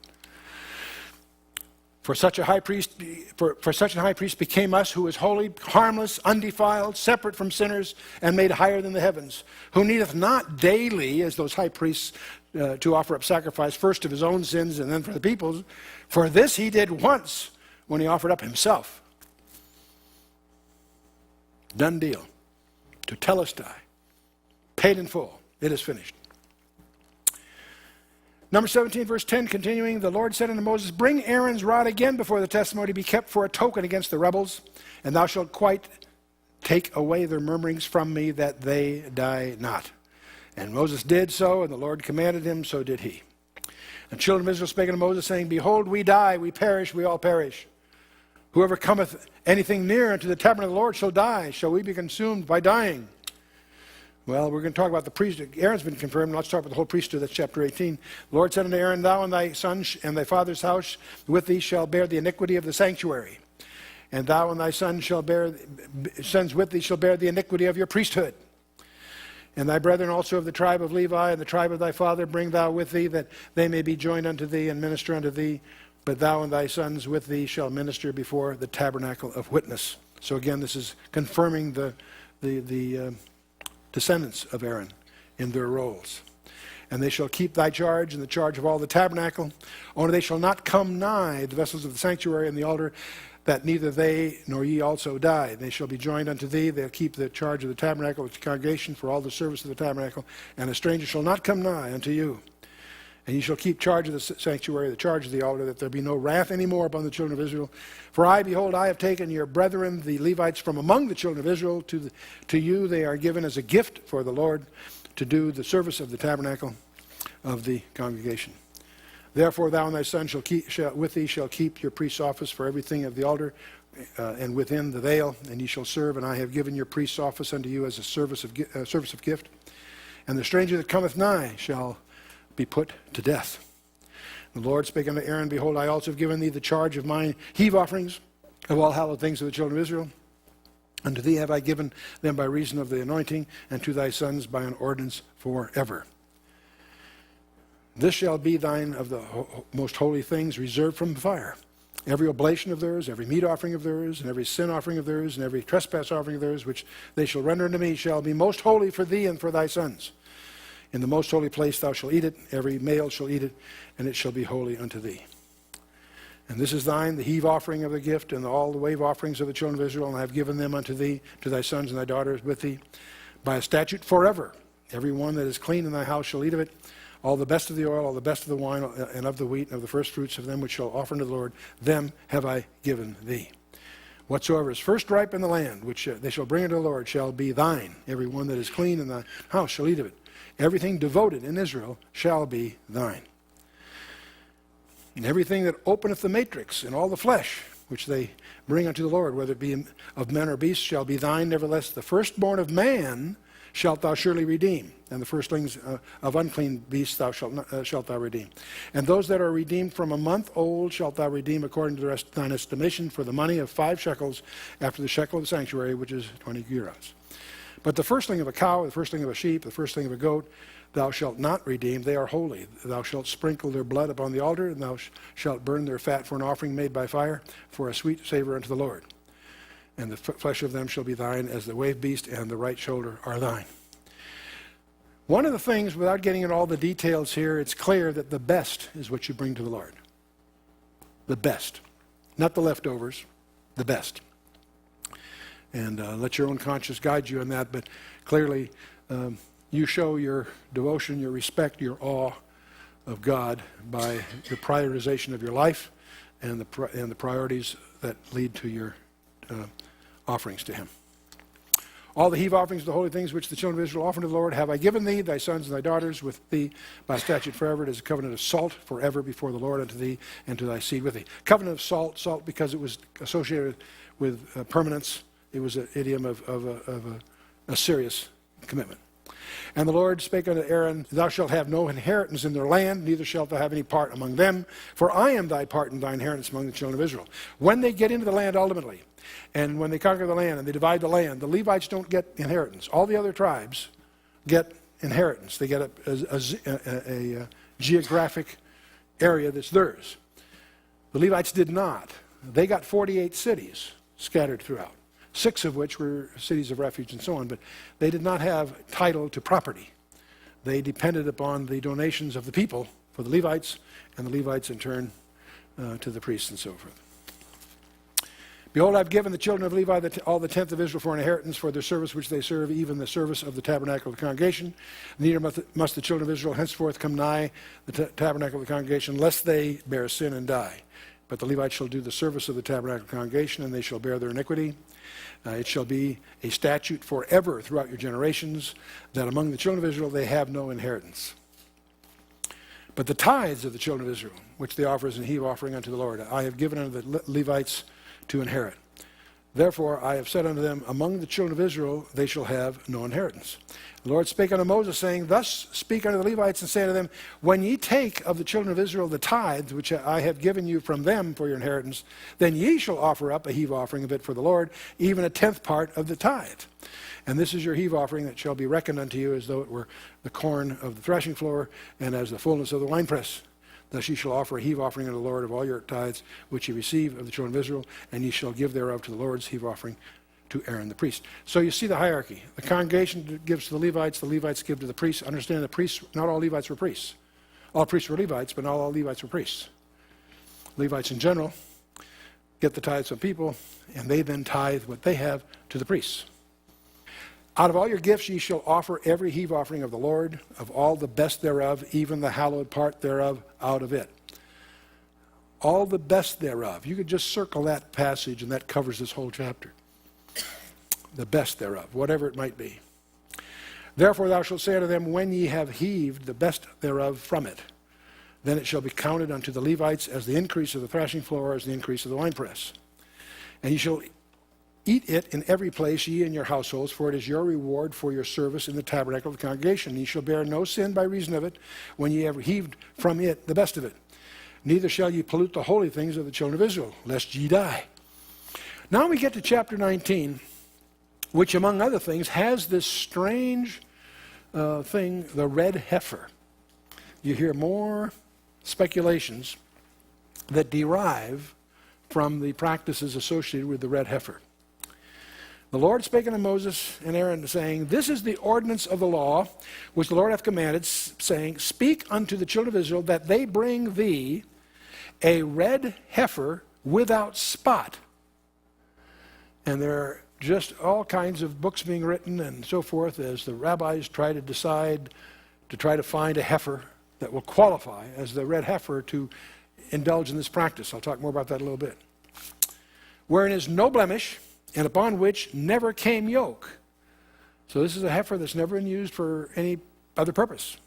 For such a high priest became us, who is holy, harmless, undefiled, separate from sinners, and made higher than the heavens, who needeth not daily, as those high priests, to offer up sacrifice, first of his own sins and then for the people's. For this he did once, when he offered up himself. Done deal. To telestai. Paid in full. It is finished. Number 17, verse 10, continuing, the Lord said unto Moses, bring Aaron's rod again before the testimony be kept for a token against the rebels, and thou shalt quite take away their murmurings from me, that they die not. And Moses did so, and the Lord commanded him, so did he. And the children of Israel spake unto Moses, saying, behold, we die, we perish, we all perish. Whoever cometh anything near unto the tabernacle of the Lord shall die. Shall we be consumed by dying? Well, we're going to talk about the priesthood. Aaron's been confirmed. Let's talk about the whole priesthood. That's chapter 18. The Lord said unto Aaron, thou and thy son and thy father's house with thee shall bear the iniquity of the sanctuary. And thou and thy sons with thee shall bear the iniquity of your priesthood. And thy brethren also of the tribe of Levi and the tribe of thy father bring thou with thee, that they may be joined unto thee and minister unto thee. But thou and thy sons with thee shall minister before the tabernacle of witness. So again, this is confirming the descendants of Aaron in their roles. And they shall keep thy charge and the charge of all the tabernacle. Only they shall not come nigh the vessels of the sanctuary and the altar, that neither they nor ye also die. They shall be joined unto thee. They'll keep the charge of the tabernacle with the congregation for all the service of the tabernacle. And a stranger shall not come nigh unto you. And ye shall keep charge of the sanctuary, the charge of the altar, that there be no wrath any more upon the children of Israel. For I, behold, I have taken your brethren, the Levites, from among the children of Israel. To you they are given as a gift for the Lord, to do the service of the tabernacle of the congregation. Therefore thou and thy son with thee shall keep your priest's office for everything of the altar, and within the veil, and ye shall serve. And I have given your priest's office unto you as a service of gift. And the stranger that cometh nigh shall be put to death. The Lord spake unto Aaron, behold, I also have given thee the charge of mine heave offerings of all hallowed things of the children of Israel. Unto thee have I given them by reason of the anointing, and to thy sons by an ordinance forever. This shall be thine of the most holy things, reserved from fire. Every oblation of theirs, every meat offering of theirs, and every sin offering of theirs, and every trespass offering of theirs, which they shall render unto me, shall be most holy for thee and for thy sons. In the most holy place thou shalt eat it, every male shall eat it, and it shall be holy unto thee. And this is thine, the heave offering of the gift, and all the wave offerings of the children of Israel, and I have given them unto thee, to thy sons and thy daughters with thee, by a statute forever. Every one that is clean in thy house shall eat of it. All the best of the oil, all the best of the wine, and of the wheat, and of the first fruits of them which shall offer unto the Lord, them have I given thee. Whatsoever is first ripe in the land, which they shall bring unto the Lord, shall be thine. Every one that is clean in thy house shall eat of it. Everything devoted in Israel shall be thine. And everything that openeth the matrix, and all the flesh, which they bring unto the Lord, whether it be of men or beasts, shall be thine. Nevertheless, the firstborn of man shalt thou surely redeem, and the firstlings of unclean beasts shalt thou redeem. And those that are redeemed from a month old shalt thou redeem according to the rest of thine estimation, for the money of 5 shekels, after the shekel of the sanctuary, which is 20 gerahs. But the firstling of a cow, the firstling of a sheep, the firstling of a goat, thou shalt not redeem. They are holy. Thou shalt sprinkle their blood upon the altar, and thou shalt burn their fat for an offering made by fire, for a sweet savor unto the Lord. And the flesh of them shall be thine, as the wave beast and the right shoulder are thine. One of the things, without getting into all the details here, it's clear that the best is what you bring to the Lord. The best. Not the leftovers, the best. And let your own conscience guide you in that, but clearly you show your devotion, your respect, your awe of God by the prioritization of your life and the priorities that lead to your offerings to Him. All the heave offerings of the holy things which the children of Israel offer to the Lord have I given thee, thy sons and thy daughters with thee by statute forever. It is a covenant of salt forever before the Lord unto thee and to thy seed with thee. Covenant of salt because it was associated with permanence. It was an idiom of a serious commitment. And the Lord spake unto Aaron, Thou shalt have no inheritance in their land, neither shalt thou have any part among them, for I am thy part and thy inheritance among the children of Israel. When they get into the land ultimately, and when they conquer the land and they divide the land, the Levites don't get inheritance. All the other tribes get inheritance. They get a geographic area that's theirs. The Levites did not. They got 48 cities scattered throughout, 6 of which were cities of refuge and so on, but they did not have title to property. They depended upon the donations of the people for the Levites, and the Levites in turn to the priests and so forth. Behold, I've given the children of Levi all the tenth of Israel for an inheritance for their service which they serve, even the service of the tabernacle of the congregation. Neither must the children of Israel henceforth come nigh the tabernacle of the congregation, lest they bear sin and die. But the Levites shall do the service of the tabernacle of the congregation, and they shall bear their iniquity. It shall be a statute forever throughout your generations, that among the children of Israel they have no inheritance. But the tithes of the children of Israel, which they offer as an heave offering unto the Lord, I have given unto the Levites to inherit. Therefore I have said unto them, among the children of Israel they shall have no inheritance. The Lord spake unto Moses, saying, Thus speak unto the Levites, and say unto them, When ye take of the children of Israel the tithes which I have given you from them for your inheritance, then ye shall offer up a heave offering of it for the Lord, even a tenth part of the tithe. And this is your heave offering that shall be reckoned unto you as though it were the corn of the threshing floor, and as the fullness of the winepress. Thus ye shall offer a heave offering unto the Lord of all your tithes which ye receive of the children of Israel, and ye shall give thereof to the Lord's heave offering to Aaron the priest. So you see the hierarchy. The congregation gives to the Levites give to the priests. Understand the priests, not all Levites were priests. All priests were Levites, but not all Levites were priests. Levites in general get the tithes from people, and they then tithe what they have to the priests. Out of all your gifts ye shall offer every heave offering of the Lord, of all the best thereof, even the hallowed part thereof, out of it. All the best thereof. You could just circle that passage, and that covers this whole chapter. The best thereof, whatever it might be. Therefore thou shalt say unto them, When ye have heaved the best thereof from it, then it shall be counted unto the Levites as the increase of the threshing floor, as the increase of the winepress. And ye shall eat it in every place, ye and your households, for it is your reward for your service in the tabernacle of the congregation. Ye shall bear no sin by reason of it, when ye have heaved from it the best of it. Neither shall ye pollute the holy things of the children of Israel, lest ye die. Now we get to chapter 19, which among other things has this strange thing, the red heifer. You hear more speculations that derive from the practices associated with the red heifer. The Lord spake unto Moses and Aaron, saying, This is the ordinance of the law, which the Lord hath commanded, saying, Speak unto the children of Israel, that they bring thee a red heifer without spot. And there are just all kinds of books being written and so forth as the rabbis try to decide, to try to find a heifer that will qualify as the red heifer to indulge in this practice. I'll talk more about that in a little bit. Wherein is no blemish, and upon which never came yoke. So this is a heifer that's never been used for any other purpose.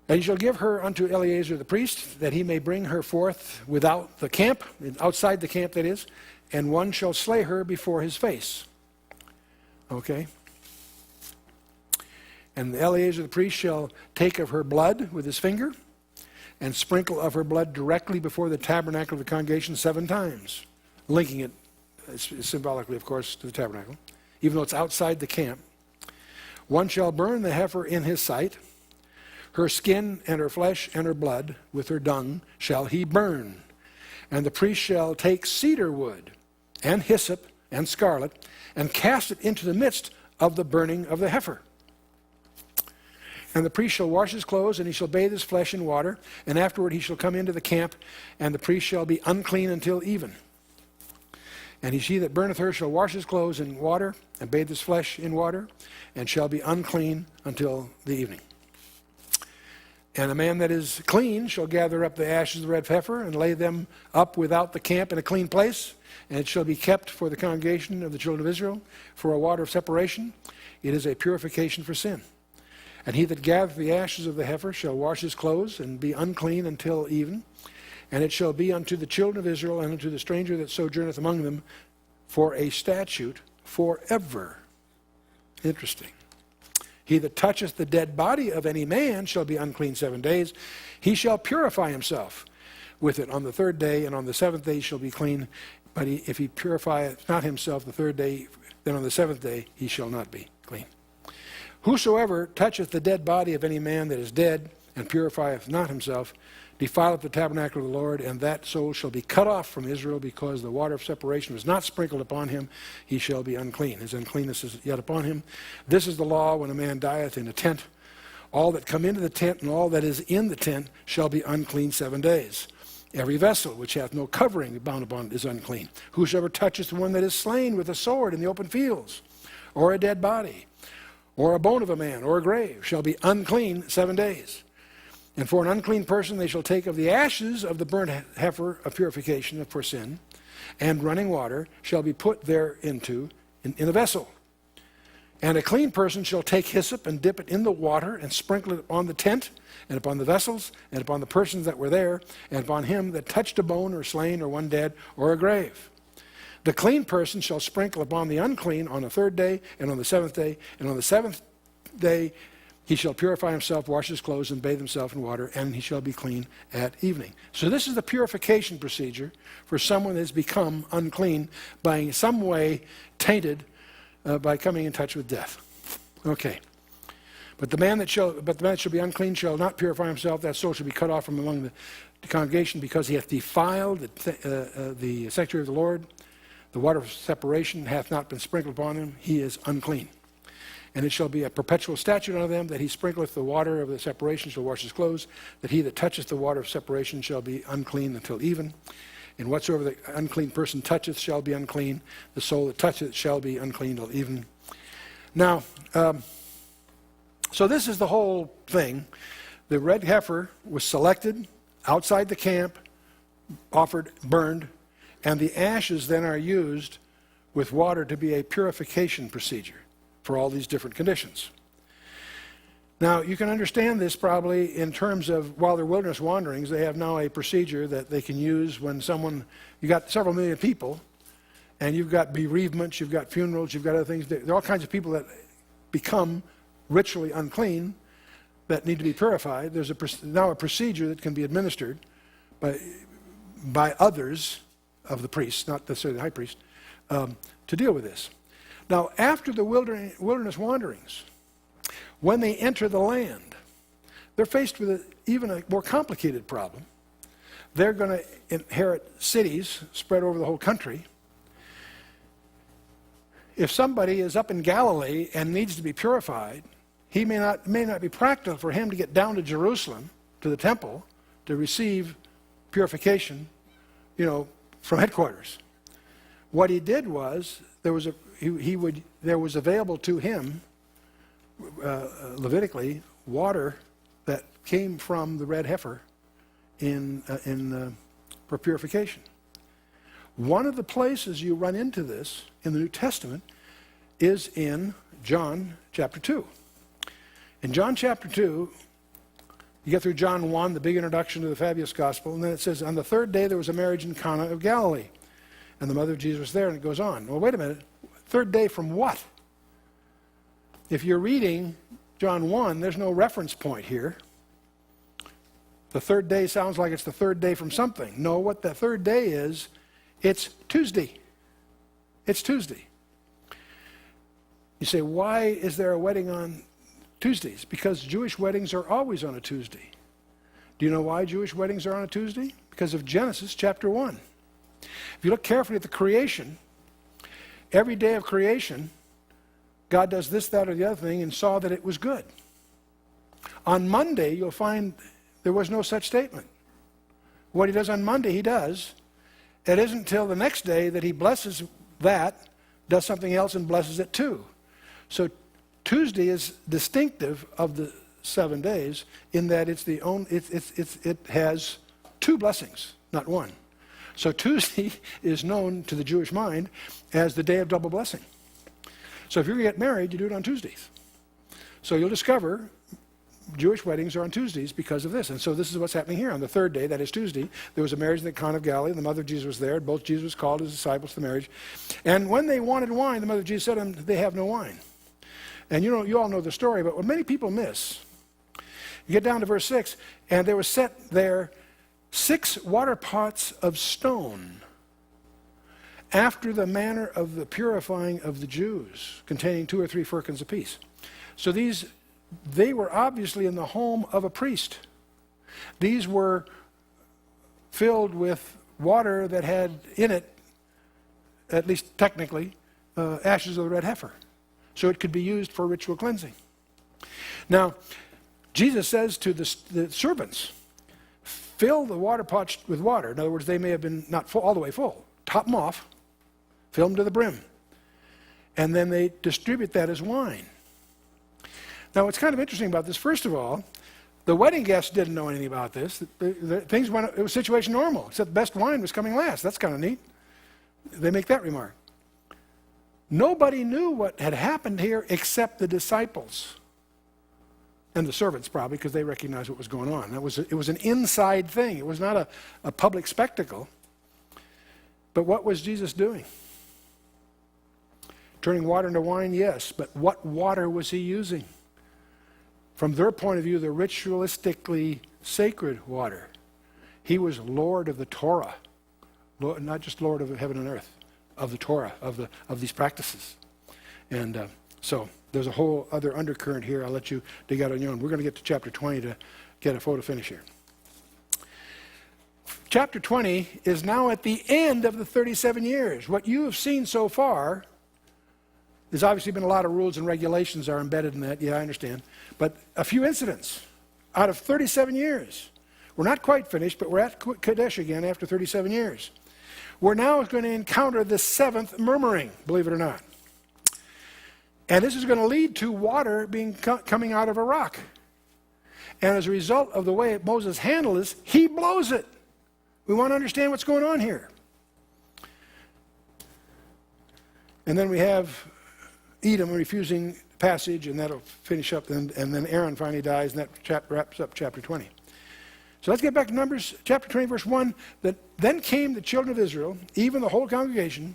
And you shall give her unto Eleazar the priest, that he may bring her forth without the camp, outside the camp that is, and one shall slay her before his face. Okay? And Eleazar the priest shall take of her blood with his finger, and sprinkle of her blood directly before the tabernacle of the congregation 7 times, linking it symbolically, of course, to the tabernacle, even though it's outside the camp. One shall burn the heifer in his sight. Her skin and her flesh and her blood with her dung shall he burn. And the priest shall take cedar wood and hyssop and scarlet and cast it into the midst of the burning of the heifer. And the priest shall wash his clothes, and he shall bathe his flesh in water, and afterward he shall come into the camp, and the priest shall be unclean until even. And he that burneth her shall wash his clothes in water, and bathe his flesh in water, and shall be unclean until the evening. And a man that is clean shall gather up the ashes of the red heifer, and lay them up without the camp in a clean place, and it shall be kept for the congregation of the children of Israel, for a water of separation. It is a purification for sin. And he that gathereth the ashes of the heifer shall wash his clothes, and be unclean until even. And it shall be unto the children of Israel and unto the stranger that sojourneth among them for a statute forever. Interesting. He that toucheth the dead body of any man shall be unclean 7 days. He shall purify himself with it on the 3rd day, and on the 7th day he shall be clean. But if he purifieth not himself the 3rd day, then on the 7th day he shall not be clean. Whosoever toucheth the dead body of any man that is dead, and purifieth not himself, defileth the tabernacle of the Lord, and that soul shall be cut off from Israel, because the water of separation was not sprinkled upon him. He shall be unclean. His uncleanness is yet upon him. This is the law when a man dieth in a tent. All that come into the tent and all that is in the tent shall be unclean 7 days. Every vessel which hath no covering bound upon it is unclean. Whosoever toucheth the one that is slain with a sword in the open fields, or a dead body, or a bone of a man, or a grave, shall be unclean 7 days. And for an unclean person they shall take of the ashes of the burnt heifer of purification for sin, and running water shall be put thereinto in a vessel. And a clean person shall take hyssop and dip it in the water and sprinkle it upon the tent and upon the vessels and upon the persons that were there and upon him that touched a bone or slain or one dead or a grave. The clean person shall sprinkle upon the unclean on the 3rd day and on the 7th day, and on the 7th day he shall purify himself, wash his clothes, and bathe himself in water, and he shall be clean at evening. So this is the purification procedure for someone that has become unclean by in some way tainted by coming in touch with death. Okay. But the man that shall be unclean shall not purify himself. That soul shall be cut off from among the congregation, because he hath defiled the sanctuary of the Lord. The water of separation hath not been sprinkled upon him. He is unclean. And it shall be a perpetual statute unto them that he sprinkleth the water of the separation shall wash his clothes, that he that toucheth the water of separation shall be unclean until even. And whatsoever the unclean person toucheth shall be unclean. The soul that toucheth shall be unclean till even. Now, so this is the whole thing. The red heifer was selected outside the camp, offered, burned, and the ashes then are used with water to be a purification procedure for all these different conditions. Now, you can understand this probably in terms of, while they're wilderness wanderings, they have now a procedure that they can use when you got several million people, and you've got bereavements, you've got funerals, you've got other things. There are all kinds of people that become ritually unclean that need to be purified. There's now a procedure that can be administered by others of the priests, not necessarily the high priest, to deal with this. Now, after the wilderness wanderings, when they enter the land, they're faced with even a more complicated problem. They're going to inherit cities spread over the whole country. If somebody is up in Galilee and needs to be purified, it may not be practical for him to get down to Jerusalem, to the temple, to receive purification, from headquarters. What he did was, there was available to him, Levitically, water that came from the red heifer for purification. One of the places you run into this in the New Testament is in John chapter 2. In John chapter 2, you get through John 1, the big introduction to the fabulous gospel, and then it says, on the 3rd day there was a marriage in Cana of Galilee, and the mother of Jesus was there, and it goes on. Well, wait a minute. 3rd day from what? If you're reading John 1, there's no reference point here. The 3rd day sounds like it's the 3rd day from something. No, what the 3rd day is, it's Tuesday. It's Tuesday. You say, why is there a wedding on Tuesdays? Because Jewish weddings are always on a Tuesday. Do you know why Jewish weddings are on a Tuesday? Because of Genesis chapter 1. If you look carefully at the creation, every day of creation, God does this, that, or the other thing, and saw that it was good. On Monday, you'll find there was no such statement. What he does on Monday, he does. It isn't until the next day that he blesses that, does something else, and blesses it too. So Tuesday is distinctive of the 7 days in that it has 2 blessings, not one. So Tuesday is known to the Jewish mind as the day of double blessing. So if you're going to get married, you do it on Tuesdays. So you'll discover Jewish weddings are on Tuesdays because of this. And so this is what's happening here. On the 3rd day, that is Tuesday, there was a marriage in the Cana of Galilee, and the mother of Jesus was there. Both Jesus was called his disciples to the marriage. And when they wanted wine, the mother of Jesus said to them, they have no wine. And you all know the story, but what many people miss, you get down to verse 6, and there was set there 6 water pots of stone, after the manner of the purifying of the Jews, containing 2 or 3 firkins apiece. So they were obviously in the home of a priest. These were filled with water that had in it, at least technically, ashes of the red heifer. So it could be used for ritual cleansing. Now, Jesus says to the servants, fill the water pots with water. In other words, they may have been not full, all the way full. Top them off, fill them to the brim. And then they distribute that as wine. Now, what's kind of interesting about this, first of all, the wedding guests didn't know anything about this. Things went, it was situation normal, except the best wine was coming last. That's kind of neat. They make that remark. Nobody knew what had happened here except the disciples. And the servants probably, because they recognized what was going on. It was an inside thing. It was not a public spectacle. But what was Jesus doing? Turning water into wine, yes. But what water was he using? From their point of view, the ritualistically sacred water. He was Lord of the Torah. Lord, not just Lord of heaven and earth, of the Torah, of these practices. And so there's a whole other undercurrent here. I'll let you dig out on your own. We're going to get to chapter 20 to get a photo finish here. Chapter 20 is now at the end of the 37 years. What you have seen so far, there's obviously been a lot of rules and regulations are embedded in that. Yeah, I understand. But a few incidents out of 37 years. We're not quite finished, but we're at Kadesh again after 37 years. We're now going to encounter the 7th murmuring, believe it or not. And this is going to lead to water coming out of a rock. And as a result of the way Moses handled this, he blows it. We want to understand what's going on here. And then we have Edom refusing passage, and that'll finish up, and then Aaron finally dies, and that wraps up chapter 20. So let's get back to Numbers chapter 20, verse 1. That then came the children of Israel, even the whole congregation,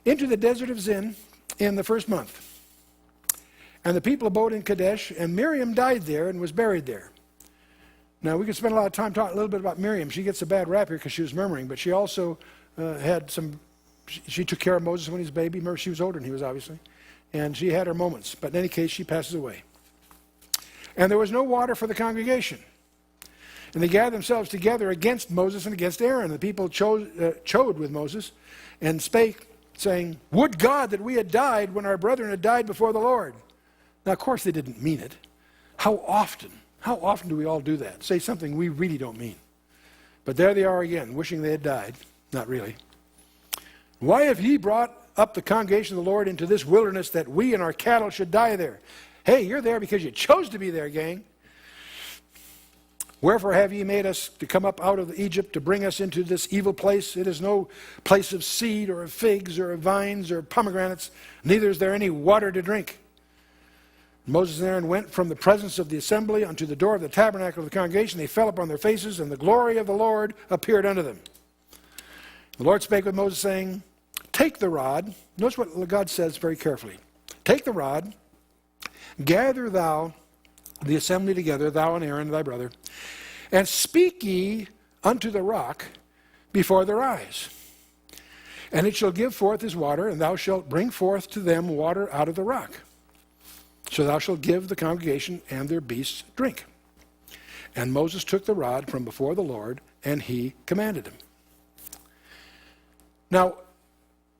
into the desert of Zin in the first month. And the people abode in Kadesh, and Miriam died there and was buried there. Now, we could spend a lot of time talking a little bit about Miriam. She gets a bad rap here because she was murmuring, but she also had some, she took care of Moses when he was a baby. Remember, she was older than he was, obviously. And she had her moments. But in any case, she passes away. And there was no water for the congregation. And they gathered themselves together against Moses and against Aaron. The people chode with Moses and spake, saying, would God that we had died when our brethren had died before the Lord. Now, of course, they didn't mean it. How often do we all do that? Say something we really don't mean. But there they are again, wishing they had died. Not really. Why have ye brought up the congregation of the Lord into this wilderness that we and our cattle should die there? Hey, you're there because you chose to be there, gang. Wherefore have ye made us to come up out of Egypt to bring us into this evil place? It is no place of seed or of figs or of vines or pomegranates, neither is there any water to drink. Moses and Aaron went from the presence of the assembly unto the door of the tabernacle of the congregation. They fell upon their faces, and the glory of the Lord appeared unto them. The Lord spake with Moses, saying, take the rod. Notice what God says very carefully. Take the rod, gather thou the assembly together, thou and Aaron thy brother, and speak ye unto the rock before their eyes. And it shall give forth his water, and thou shalt bring forth to them water out of the rock. So thou shalt give the congregation and their beasts drink. And Moses took the rod from before the Lord, and he commanded him. Now,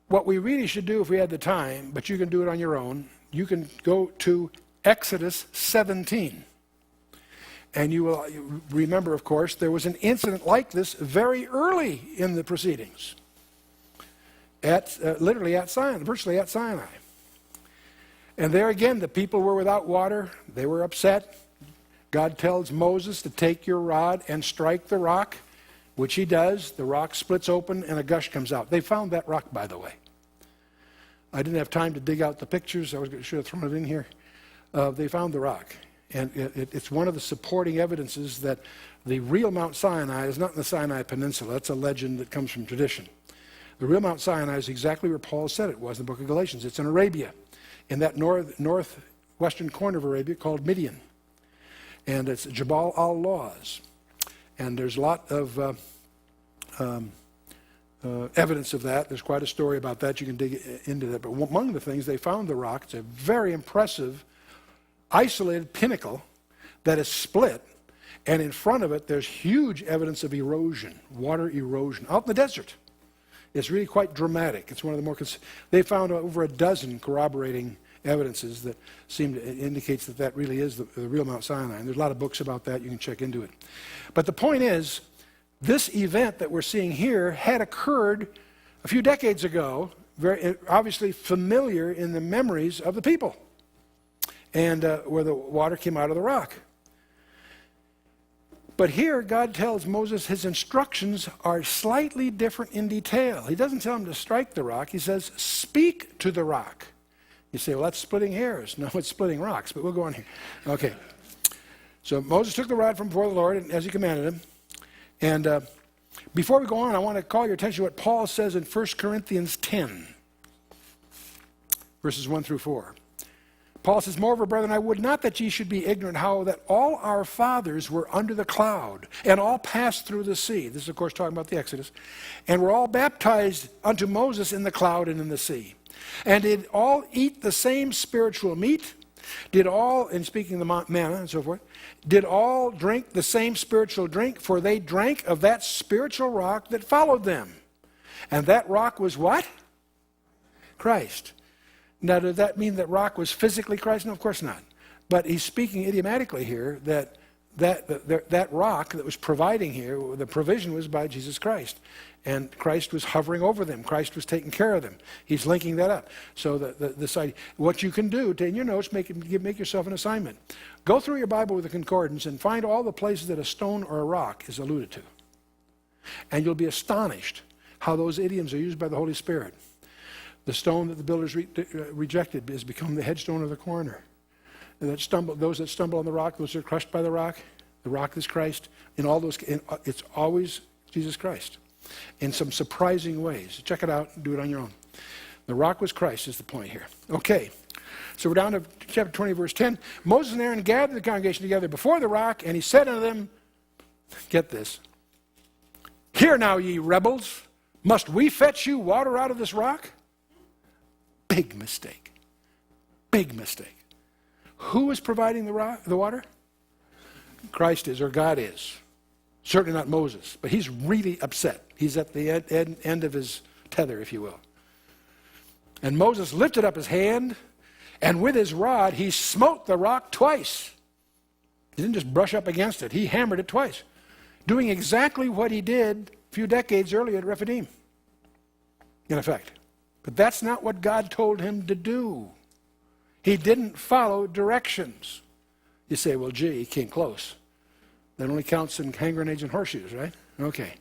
what we really should do if we had the time, but you can do it on your own, you can go to Exodus 17. And you will remember, of course, there was an incident like this very early in the proceedings. Literally at Sinai, virtually at Sinai. And there again, the people were without water. They were upset. God tells Moses to take your rod and strike the rock, which he does. The rock splits open and a gush comes out. They found that rock, by the way. I didn't have time to dig out the pictures. I should have thrown it in here. They found the rock. And it's one of the supporting evidences that the real Mount Sinai is not in the Sinai Peninsula. That's a legend that comes from tradition. The real Mount Sinai is exactly where Paul said it was in the book of Galatians. It's in Arabia, in that western corner of Arabia called Midian. And it's Jabal al-Lawz. And there's a lot of evidence of that. There's quite a story about that. You can dig into that. But among the things, they found the rock. It's a very impressive, isolated pinnacle that is split. And in front of it, there's huge evidence of erosion, water erosion, out in the desert. It's really quite dramatic. It's one of the more... They found over a dozen corroborating evidences that indicates that that really is the real Mount Sinai. And there's a lot of books about that. You can check into it. But the point is, this event that we're seeing here had occurred a few decades ago, very obviously familiar in the memories of the people, and where the water came out of the rock. But here, God tells Moses his instructions are slightly different in detail. He doesn't tell him to strike the rock. He says, speak to the rock. You say, well, that's splitting hairs. No, it's splitting rocks, but we'll go on here. Okay. So Moses took the rod from before the Lord, as he commanded him. And before we go on, I want to call your attention to what Paul says in 1 Corinthians 10, verses 1 through 4. Paul says, moreover, brethren, I would not that ye should be ignorant how that all our fathers were under the cloud, and all passed through the sea. This is, of course, talking about the Exodus. And were all baptized unto Moses in the cloud and in the sea. And did all eat the same spiritual meat? Did all, and speaking of the manna and so forth, did all drink the same spiritual drink? For they drank of that spiritual rock that followed them. And that rock was what? Christ. Now, does that mean that rock was physically Christ? No, of course not. But he's speaking idiomatically here that rock that was providing here, the provision was by Jesus Christ. And Christ was hovering over them. Christ was taking care of them. He's linking that up. So this idea, what you can do, in your notes, make yourself an assignment. Go through your Bible with a concordance and find all the places that a stone or a rock is alluded to. And you'll be astonished how those idioms are used by the Holy Spirit. The stone that the builders rejected has become the headstone of the corner. And those that stumble on the rock, those that are crushed by the rock is Christ. In all those, it's always Jesus Christ. In some surprising ways. Check it out and do it on your own. The rock was Christ is the point here. Okay, so we're down to chapter 20, verse 10. Moses and Aaron gathered the congregation together before the rock, and he said unto them, get this, hear now, ye rebels, must we fetch you water out of this rock? Big mistake. Big mistake. Who is providing the water? Christ is, or God is. Certainly not Moses, but he's really upset. He's at the end of his tether, if you will. And Moses lifted up his hand, and with his rod he smote the rock twice. He didn't just brush up against it. He hammered it twice, doing exactly what he did a few decades earlier at Rephidim, in effect. But that's not what God told him to do. He didn't follow directions. You say, well, gee, he came close. That only counts in hand grenades and horseshoes, right? Okay.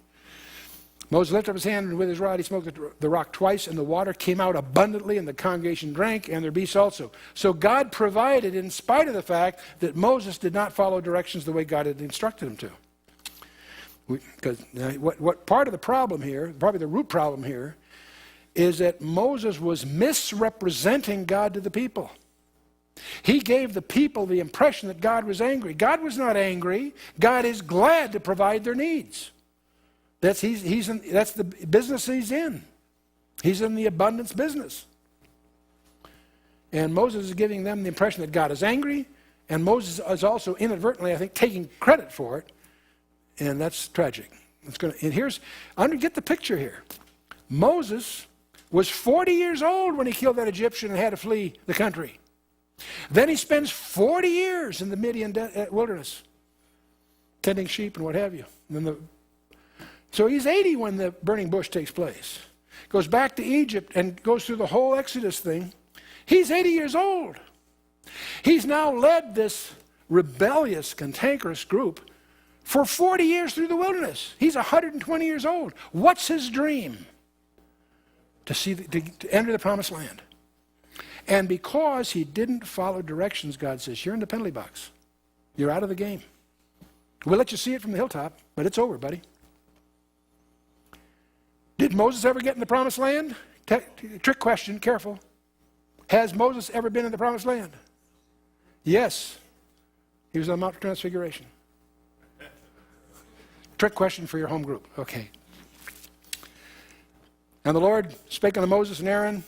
Moses lifted up his hand, and with his rod he smote the rock twice, and the water came out abundantly, and the congregation drank, and their beasts also. So God provided in spite of the fact that Moses did not follow directions the way God had instructed him to. Because what part of the problem here, probably the root problem here, is that Moses was misrepresenting God to the people. He gave the people the impression that God was angry. God was not angry. God is glad to provide their needs. That's the business he's in. He's in the abundance business. And Moses is giving them the impression that God is angry, and Moses is also inadvertently, I think, taking credit for it, and that's tragic. Get the picture here. Moses was 40 years old when he killed that Egyptian and had to flee the country. Then he spends 40 years in the Midian wilderness, tending sheep and what have you. So he's 80 when the burning bush takes place. Goes back to Egypt and goes through the whole Exodus thing. He's 80 years old. He's now led this rebellious, cantankerous group for 40 years through the wilderness. He's 120 years old. What's his dream? To enter the promised land. And because he didn't follow directions, God says, you're in the penalty box. You're out of the game. We'll let you see it from the hilltop, but it's over, buddy. Did Moses ever get in the promised land? Trick question, careful. Has Moses ever been in the promised land? Yes, he was on Mount Transfiguration. Trick question for your home group. Okay. And the Lord spake unto Moses and Aaron,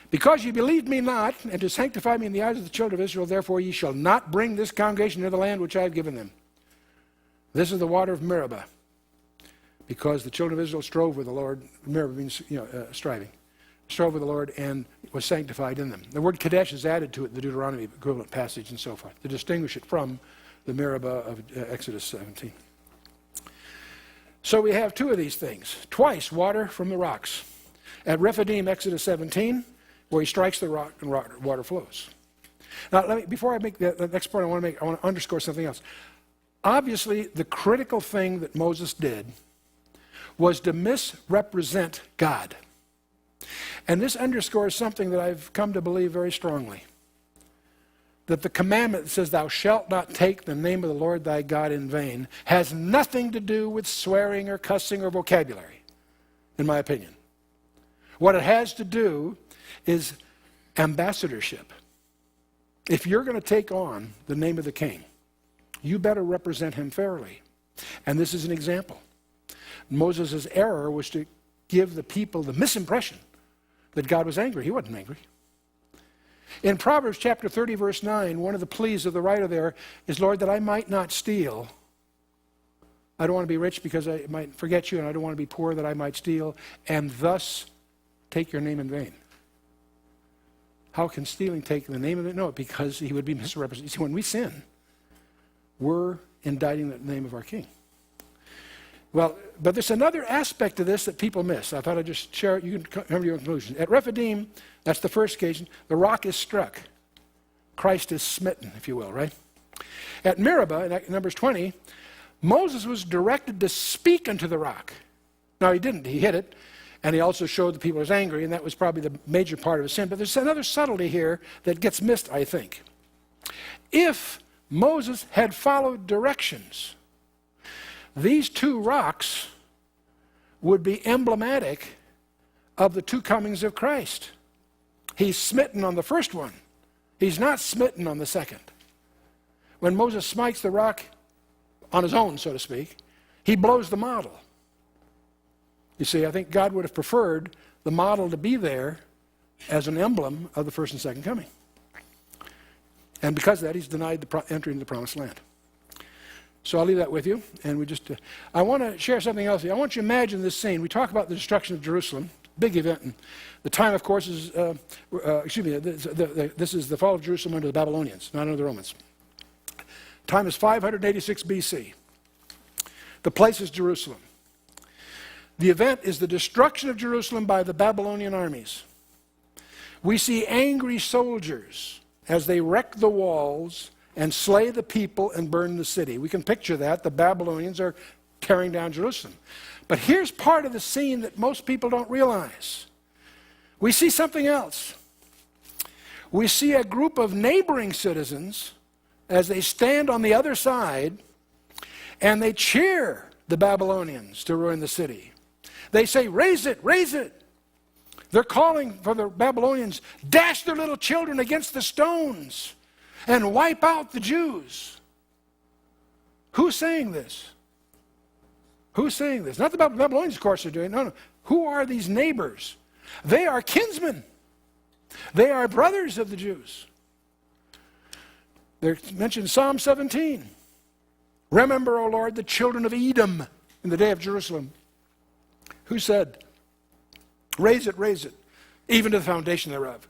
because ye believed me not, and to sanctify me in the eyes of the children of Israel, therefore ye shall not bring this congregation into the land which I have given them. This is the water of Meribah, because the children of Israel strove with the Lord. Meribah means, striving. Strove with the Lord and was sanctified in them. The word Kadesh is added to it in the Deuteronomy equivalent passage and so forth to distinguish it from the Meribah of Exodus 17. So we have two of these things. Twice water from the rocks. At Rephidim, Exodus 17, where he strikes the rock and water flows. Now, before I make the next point I want to underscore something else. Obviously, the critical thing that Moses did was to misrepresent God. And this underscores something that I've come to believe very strongly. That the commandment that says, thou shalt not take the name of the Lord thy God in vain, has nothing to do with swearing or cussing or vocabulary, in my opinion. What it has to do is ambassadorship. If you're going to take on the name of the king, you better represent him fairly. And this is an example. Moses' error was to give the people the misimpression that God was angry. He wasn't angry. In Proverbs chapter 30, verse 9, one of the pleas of the writer there is, Lord, that I might not steal. I don't want to be rich because I might forget you, and I don't want to be poor that I might steal, and thus take your name in vain. How can stealing take the name of it? No, because he would be misrepresented. See, when we sin, we're indicting the name of our king. Well, but there's another aspect to this that people miss. I thought I'd just share it. You can come to your conclusion. At Rephidim, that's the first occasion, the rock is struck. Christ is smitten, if you will, right? At Meribah, in Numbers 20, Moses was directed to speak unto the rock. Now, he didn't. He hit it, and he also showed the people he was angry, and that was probably the major part of his sin. But there's another subtlety here that gets missed, I think. If Moses had followed directions, these two rocks would be emblematic of the two comings of Christ. He's smitten on the first one. He's not smitten on the second. When Moses smites the rock on his own, so to speak, he blows the model. You see, I think God would have preferred the model to be there as an emblem of the first and second coming. And because of that, he's denied the entry into the promised land. So I'll leave that with you. And I want to share something else. I want you to imagine this scene. We talk about the destruction of Jerusalem, big event. And the time, of course, is, this is the fall of Jerusalem under the Babylonians, not under the Romans. Time is 586 BC. The place is Jerusalem. The event is the destruction of Jerusalem by the Babylonian armies. We see angry soldiers as they wreck the walls and slay the people and burn the city. We can picture that. The Babylonians are tearing down Jerusalem. But here's part of the scene that most people don't realize. We see something else. We see a group of neighboring citizens as they stand on the other side and they cheer the Babylonians to ruin the city. They say, raise it, raise it. They're calling for the Babylonians, dash their little children against the stones and wipe out the Jews. Who's saying this? Who's saying this? Not the Babylonians, of course, are doing it. No. Who are these neighbors? They are kinsmen. They are brothers of the Jews. They're mentioned in Psalm 17. Remember, O Lord, the children of Edom in the day of Jerusalem. Who said, raise it, even to the foundation thereof.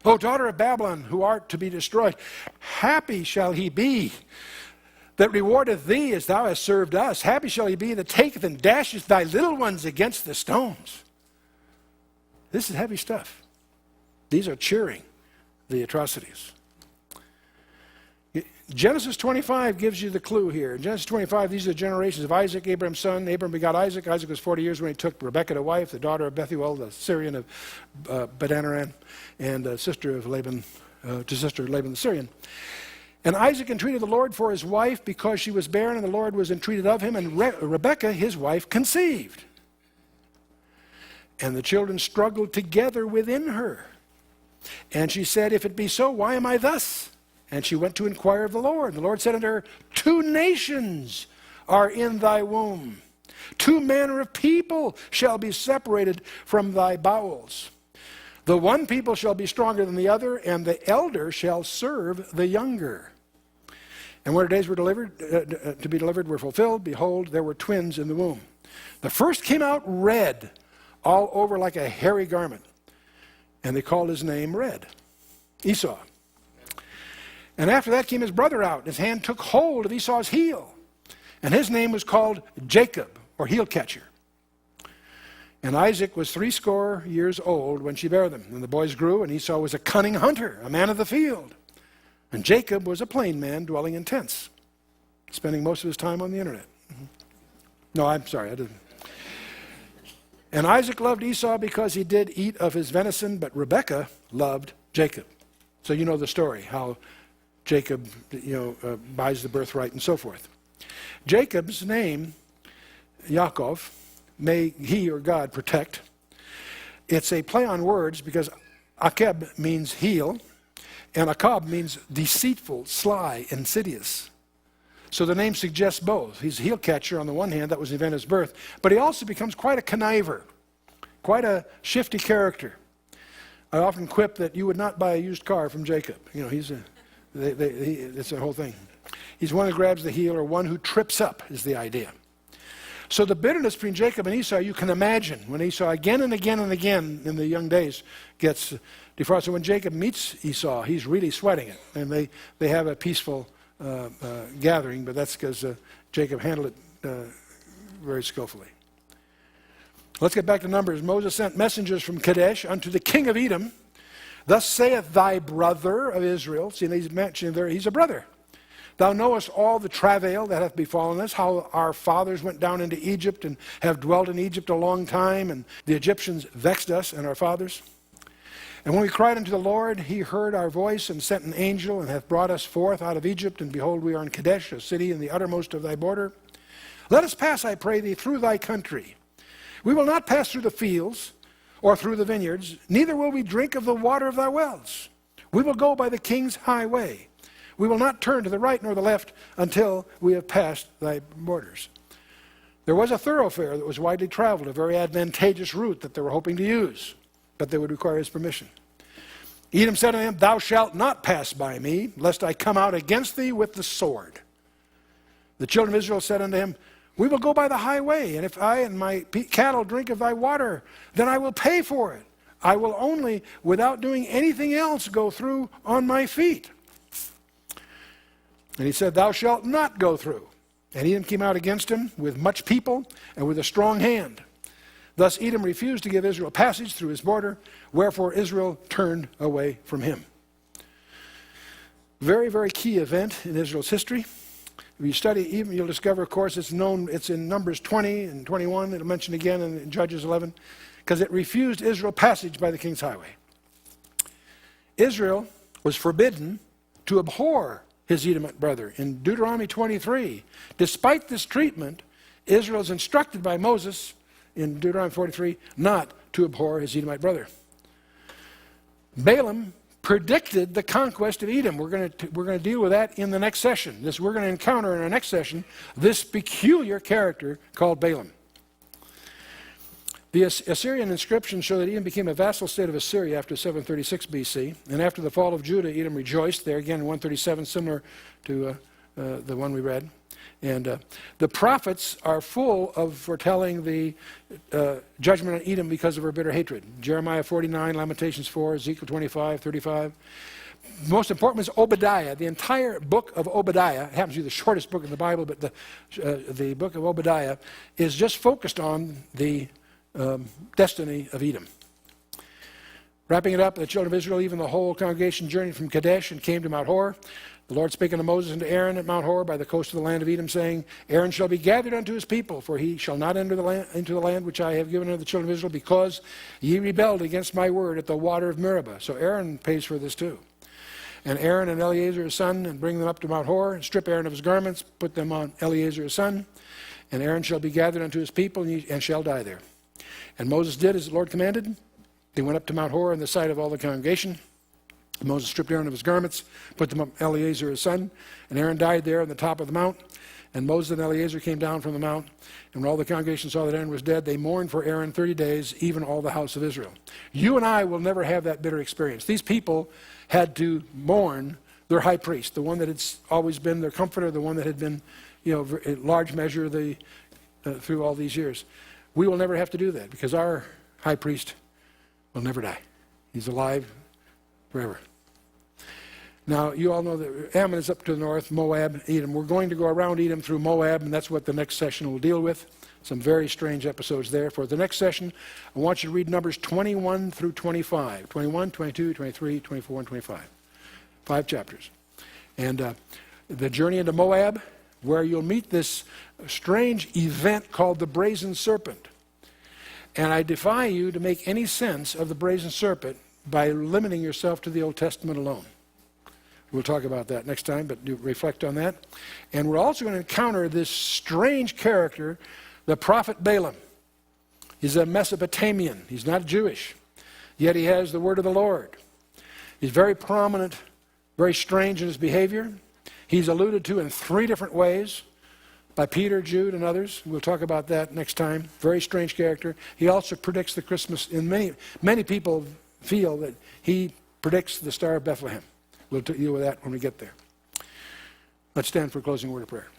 O daughter of Babylon, who art to be destroyed, happy shall he be that rewardeth thee as thou hast served us. Happy shall he be that taketh and dasheth thy little ones against the stones. This is heavy stuff. These are cheering the atrocities. Genesis 25 gives you the clue here. In Genesis 25, these are the generations of Isaac, Abraham's son. Abraham begot Isaac. Isaac was 40 years when he took Rebekah to wife, the daughter of Bethuel, the Syrian of Padanaram, and sister of Laban, Laban the Syrian. And Isaac entreated the Lord for his wife because she was barren, and the Lord was entreated of him, and Rebekah, his wife, conceived. And the children struggled together within her. And she said, if it be so, why am I thus? And she went to inquire of the Lord. The Lord said unto her, 2 nations are in thy womb. 2 manner of people shall be separated from thy bowels. The one people shall be stronger than the other, and the elder shall serve the younger. And when her days were to be delivered were fulfilled, behold, there were twins in the womb. The first came out red, all over like a hairy garment. And they called his name Red, Esau. And after that came his brother out. His hand took hold of Esau's heel. And his name was called Jacob, or heel catcher. And Isaac was 80 years old when she bare them. And the boys grew, and Esau was a cunning hunter, a man of the field. And Jacob was a plain man dwelling in tents, spending most of his time on the internet. No, I'm sorry, I didn't. And Isaac loved Esau because he did eat of his venison, but Rebekah loved Jacob. So you know the story, how Jacob buys the birthright and so forth. Jacob's name, Yaakov, may he or God protect. It's a play on words because Akeb means heel, and Akab means deceitful, sly, insidious. So the name suggests both. He's a heel catcher on the one hand, that was the event of his birth, but he also becomes quite a conniver, quite a shifty character. I often quip that you would not buy a used car from Jacob. You know, it's a whole thing. He's one who grabs the heel, or one who trips up is the idea. So the bitterness between Jacob and Esau, you can imagine, when Esau again and again and again in the young days gets defrauded. So when Jacob meets Esau, he's really sweating it. And they have a peaceful gathering, but that's because Jacob handled it very skillfully. Let's get back to Numbers. Moses sent messengers from Kadesh unto the king of Edom. Thus saith thy brother of Israel. See, he's mentioned there, he's a brother. Thou knowest all the travail that hath befallen us, how our fathers went down into Egypt and have dwelt in Egypt a long time, and the Egyptians vexed us and our fathers. And when we cried unto the Lord, he heard our voice and sent an angel and hath brought us forth out of Egypt. And behold, we are in Kadesh, a city in the uttermost of thy border. Let us pass, I pray thee, through thy country. We will not pass through the fields or through the vineyards, neither will we drink of the water of thy wells. We will go by the king's highway. We will not turn to the right nor the left until we have passed thy borders. There was a thoroughfare that was widely traveled, a very advantageous route that they were hoping to use, but they would require his permission. Edom said unto him, Thou shalt not pass by me, lest I come out against thee with the sword. The children of Israel said unto him, We will go by the highway, and if I and my cattle drink of thy water, then I will pay for it. I will only, without doing anything else, go through on my feet. And he said, Thou shalt not go through. And Edom came out against him with much people and with a strong hand. Thus Edom refused to give Israel passage through his border, wherefore Israel turned away from him. Very, very key event in Israel's history. If you study Edom, you'll discover, of course, it's in Numbers 20 and 21. It'll mention again in Judges 11, because it refused Israel passage by the king's highway. Israel was forbidden to abhor his Edomite brother. In Deuteronomy 23, despite this treatment, Israel is instructed by Moses in Deuteronomy 43 not to abhor his Edomite brother. Balaam predicted the conquest of Edom. We're going to deal with that in the next session. We're going to encounter in our next session this peculiar character called Balaam. The Assyrian inscriptions show that Edom became a vassal state of Assyria after 736 BC, and after the fall of Judah, Edom rejoiced. There again, in 137, similar to the one we read. And the prophets are full of foretelling the judgment on Edom because of her bitter hatred. Jeremiah 49, Lamentations 4, Ezekiel 25, 35. Most important is Obadiah. The entire book of Obadiah happens to be the shortest book in the Bible, but the book of Obadiah is just focused on the destiny of Edom. Wrapping it up, the children of Israel, even the whole congregation, journeyed from Kadesh and came to Mount Hor. The Lord spake unto Moses and to Aaron at Mount Hor by the coast of the land of Edom, saying, Aaron shall be gathered unto his people, for he shall not enter into the land which I have given unto the children of Israel, because ye rebelled against my word at the water of Meribah. So Aaron pays for this too. And Aaron and Eleazar his son, and bring them up to Mount Hor, and strip Aaron of his garments, put them on Eleazar his son, and Aaron shall be gathered unto his people, and shall die there. And Moses did as the Lord commanded. They went up to Mount Hor in the sight of all the congregation. Moses stripped Aaron of his garments, put them on Eleazar his son, and Aaron died there on the top of the mount. And Moses and Eleazar came down from the mount, and when all the congregation saw that Aaron was dead, they mourned for Aaron 30 days, even all the house of Israel. You and I will never have that bitter experience. These people had to mourn their high priest, the one that had always been their comforter, the one that had been, in large measure through all these years. We will never have to do that because our high priest will never die. He's alive forever. Now, you all know that Ammon is up to the north, Moab, Edom. We're going to go around Edom through Moab, and that's what the next session will deal with. Some very strange episodes there. For the next session, I want you to read Numbers 21 through 25. 21, 22, 23, 24, and 25. 5 chapters. And the journey into Moab, where you'll meet this strange event called the brazen serpent. And I defy you to make any sense of the brazen serpent by limiting yourself to the Old Testament alone. We'll talk about that next time, but do reflect on that. And we're also going to encounter this strange character, the prophet Balaam. He's a Mesopotamian. He's not Jewish, yet he has the word of the Lord. He's very prominent, very strange in his behavior. He's alluded to in 3 different ways by Peter, Jude, and others. We'll talk about that next time. Very strange character. He also predicts the Christmas, and many people feel that he predicts the Star of Bethlehem. We'll deal with that when we get there. Let's stand for a closing word of prayer.